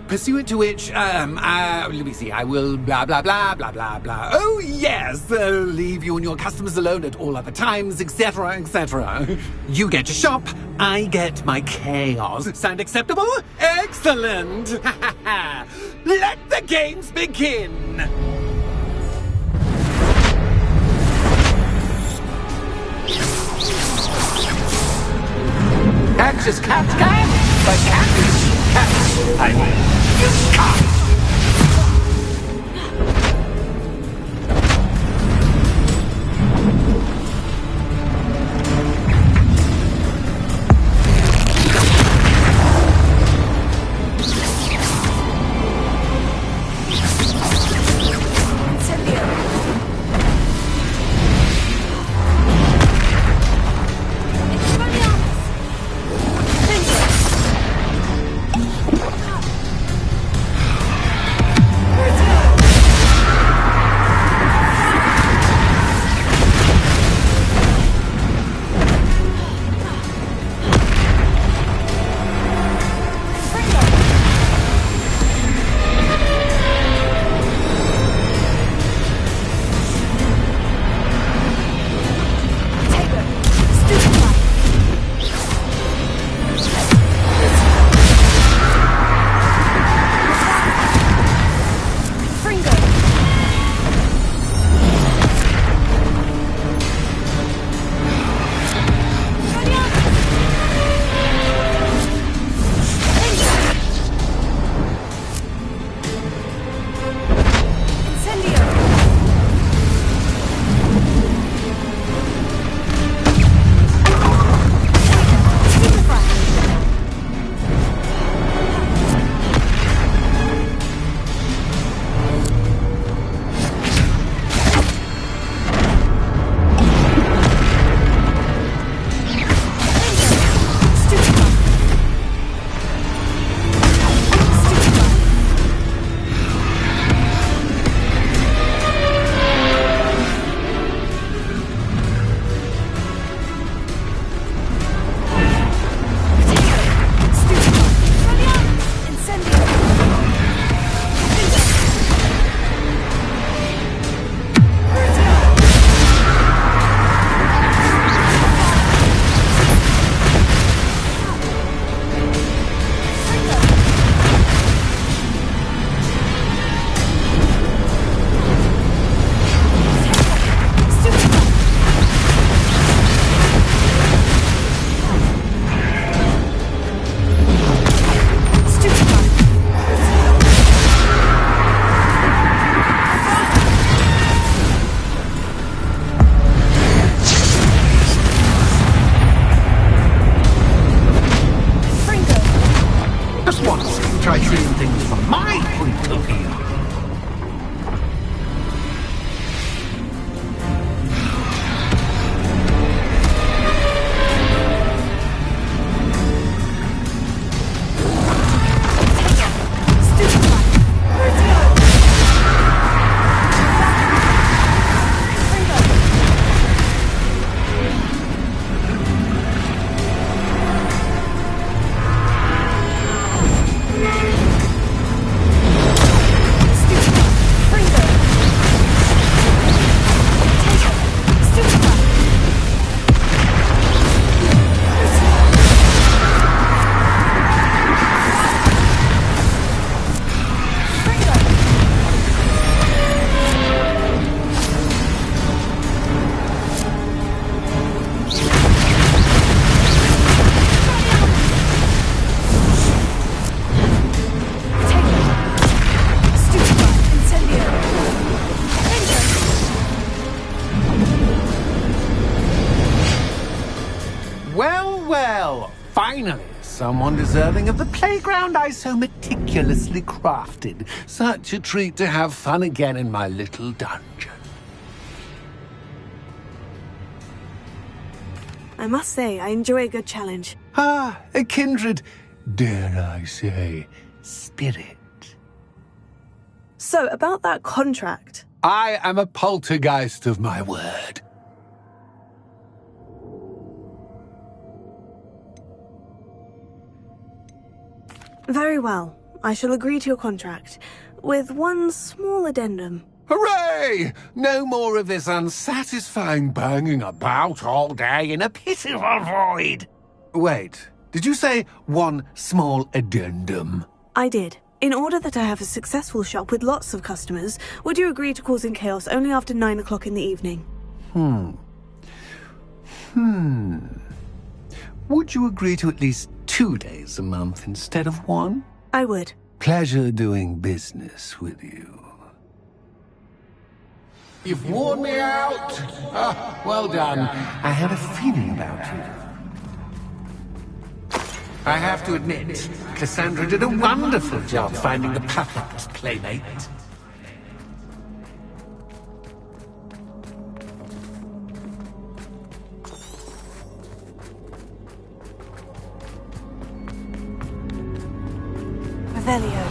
Pursuant to which, let me see, I will blah, blah, blah, blah, blah, blah. Oh, yes, leave you and your customers alone at all other times, etc., etc. You get your shop, I get my chaos. Sound acceptable? Excellent! Let the games begin! Catch is cat, but cat is cat. I will. You can't! Just once, try seeing things from my point of view. Finally, someone deserving of the playground I so meticulously crafted. Such a treat to have fun again in my little dungeon. I must say, I enjoy a good challenge. Ah, a kindred, dare I say, spirit. So, about that contract. I am a poltergeist of my word. Very well. I shall agree to your contract, with one small addendum. Hooray! No more of this unsatisfying banging about all day in a pitiful void. Wait, did you say one small addendum? I did. In order that I have a successful shop with lots of customers, would you agree to causing chaos only after 9 o'clock in the evening? Would you agree to at least 2 days a month instead of 1? I would. Pleasure doing business with you. You've worn me out. Ah, well done. I had a feeling about you. I have to admit, Cassandra did a wonderful job finding the perfect playmate. Revelio.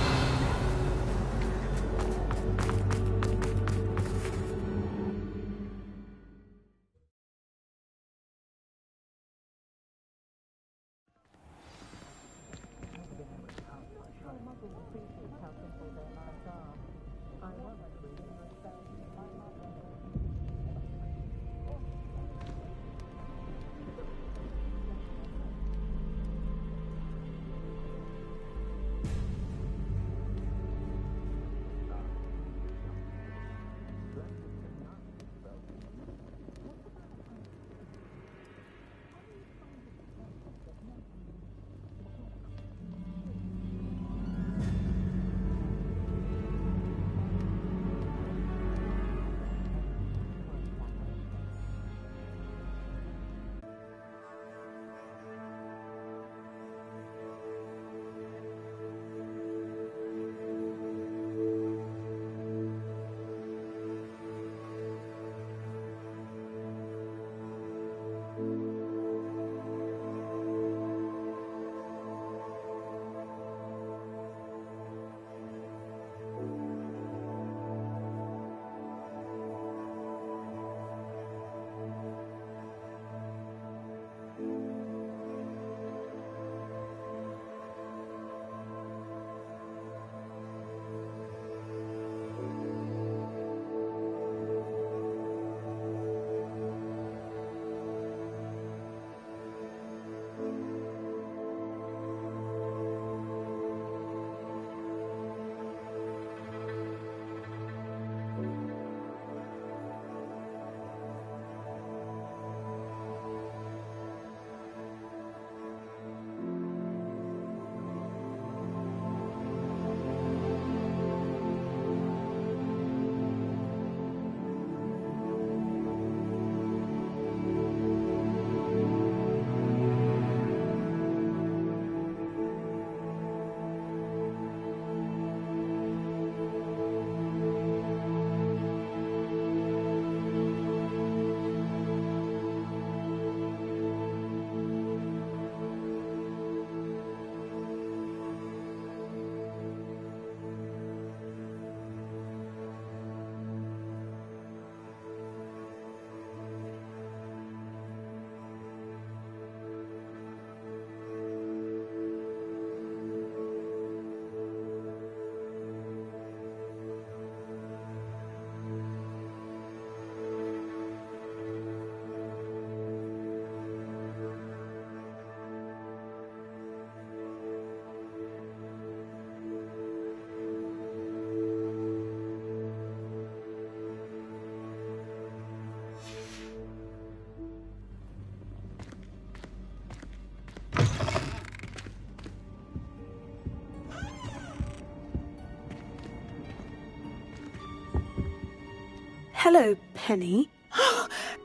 Hello, Penny.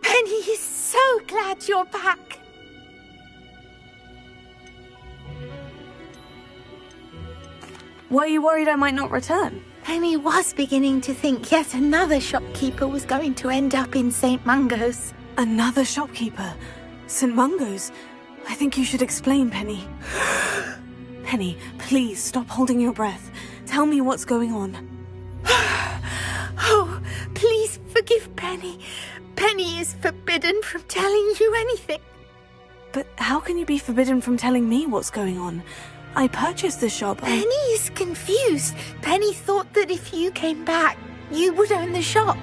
Penny is so glad you're back. Were you worried I might not return? Penny was beginning to think yet another shopkeeper was going to end up in St. Mungo's. Another shopkeeper? St. Mungo's? I think you should explain, Penny. Penny, please stop holding your breath. Tell me what's going on. Oh, please forgive Penny. Penny is forbidden from telling you anything. But how can you be forbidden from telling me what's going on? I purchased the shop. Penny is confused. Penny thought that if you came back, you would own the shop.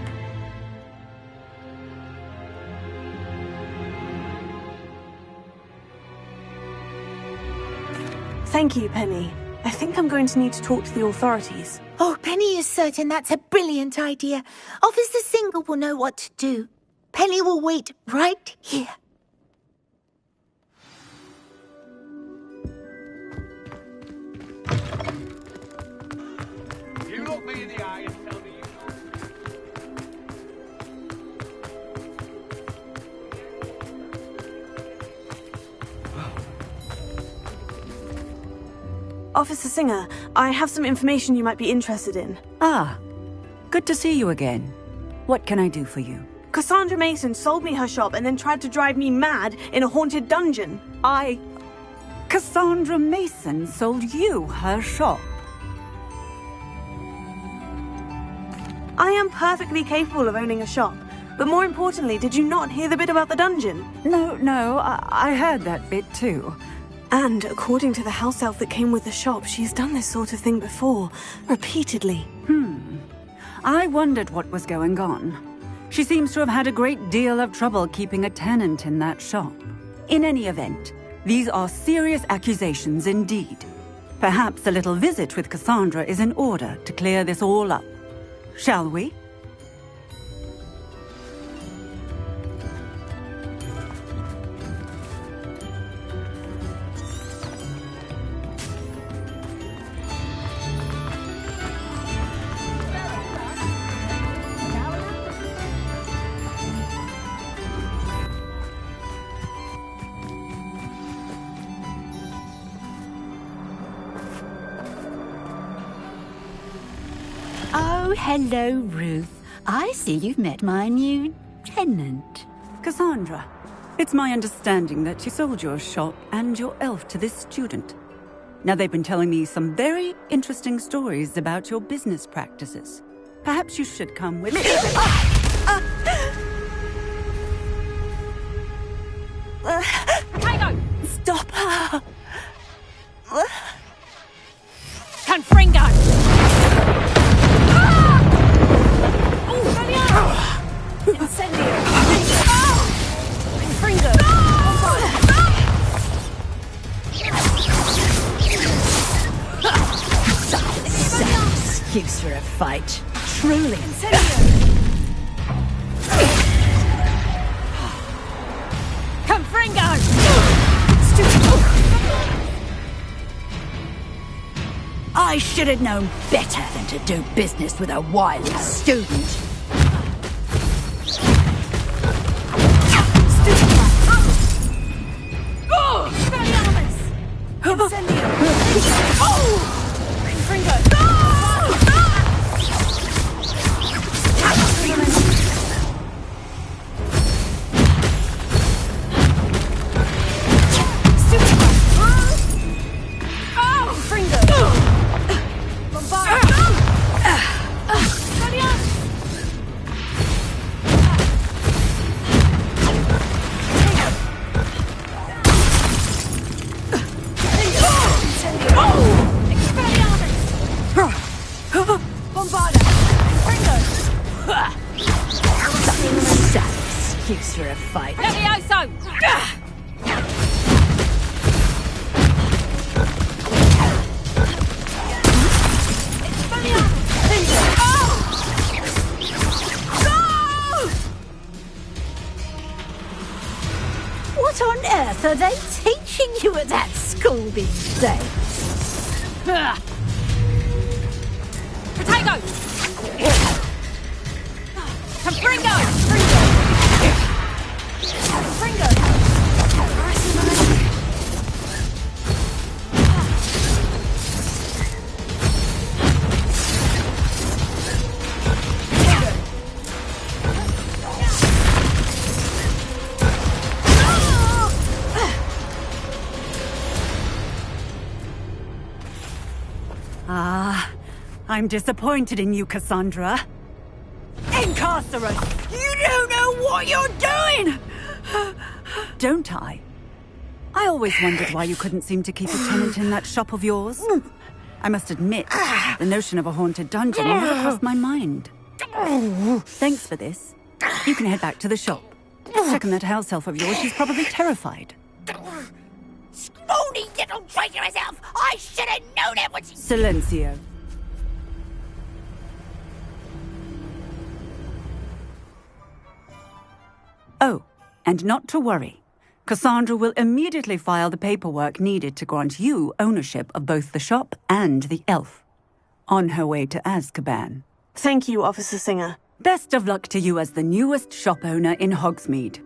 Thank you, Penny. I think I'm going to need to talk to the authorities. Oh, Penny is certain that's a brilliant idea. Officer Singer will know what to do. Penny will wait right here. You look me in the eye and tell me you Officer Singer, I have some information you might be interested in. Ah, good to see you again. What can I do for you? Cassandra Mason sold me her shop and then tried to drive me mad in a haunted dungeon. Cassandra Mason sold you her shop? I am perfectly capable of owning a shop. But more importantly, did you not hear the bit about the dungeon? No, I heard that bit too. And according to the house elf that came with the shop, she's done this sort of thing before, repeatedly. I wondered what was going on. She seems to have had a great deal of trouble keeping a tenant in that shop. In any event, these are serious accusations indeed. Perhaps a little visit with Cassandra is in order to clear this all up. Shall we? Oh, hello, Ruth. I see you've met my new tenant. Cassandra, it's my understanding that you sold your shop and your elf to this student. Now, they've been telling me some very interesting stories about your business practices. Perhaps you should come with me. Tango! Stop her! Confringo! Incendio! Confringo! Excuse for a fight. Truly. Confringo! I should have known better than to do business with a wily student. Excuse for a fight. Levioso! What on earth are they teaching you at that school these days? Potato! Confringo! I'm disappointed in you, Cassandra. Incarcerate! You don't know what you're doing! Don't I? I always wondered why you couldn't seem to keep a tenant in that shop of yours. I must admit, the notion of a haunted dungeon never crossed my mind. Thanks for this. You can head back to the shop. Second that house elf of yours, she's probably terrified. Scrawny little traitor herself! I should have known it when she... Silencio. Oh, and not to worry. Cassandra will immediately file the paperwork needed to grant you ownership of both the shop and the elf. On her way to Azkaban. Thank you, Officer Singer. Best of luck to you as the newest shop owner in Hogsmeade.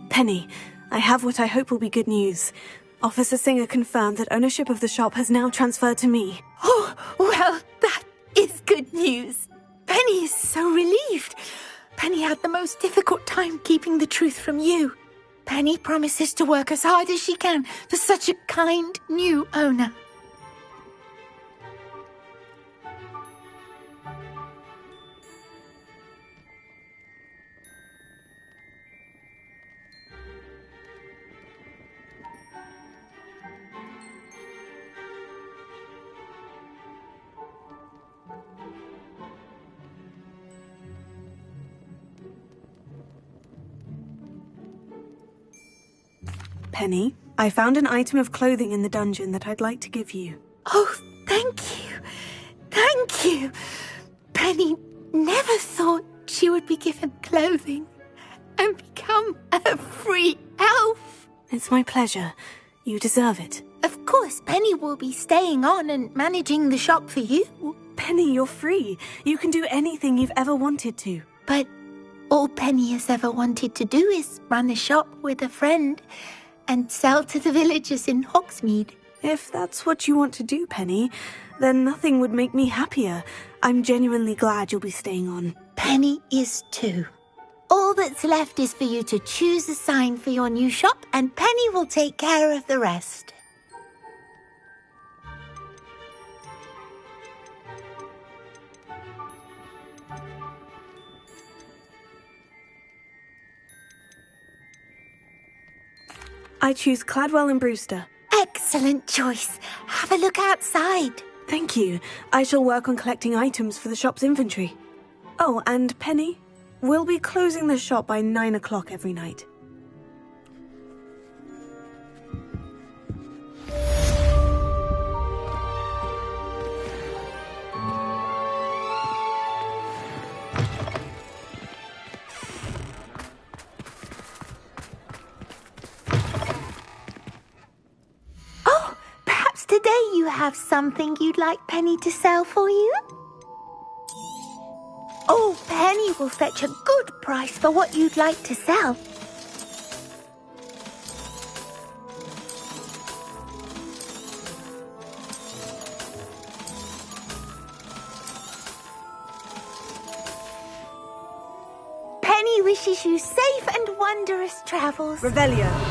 Penny, I have what I hope will be good news. Officer Singer confirmed that ownership of the shop has now transferred to me. Oh, well, that is good news. Penny is so relieved. Penny had the most difficult time keeping the truth from you. Penny promises to work as hard as she can for such a kind new owner. Penny, I found an item of clothing in the dungeon that I'd like to give you. Oh, thank you. Thank you. Penny never thought she would be given clothing and become a free elf. It's my pleasure. You deserve it. Of course, Penny will be staying on and managing the shop for you. Penny, you're free. You can do anything you've ever wanted to. But all Penny has ever wanted to do is run a shop with a friend and sell to the villagers in Hogsmeade. If that's what you want to do, Penny, then nothing would make me happier. I'm genuinely glad you'll be staying on. Penny is too. All that's left is for you to choose a sign for your new shop, and Penny will take care of the rest. I choose Cladwell and Brewster. Excellent choice. Have a look outside. Thank you. I shall work on collecting items for the shop's inventory. Oh, and Penny, we'll be closing the shop by 9 o'clock every night. Today you have something you'd like Penny to sell for you? Oh, Penny will fetch a good price for what you'd like to sell. Penny wishes you safe and wondrous travels. Revelio.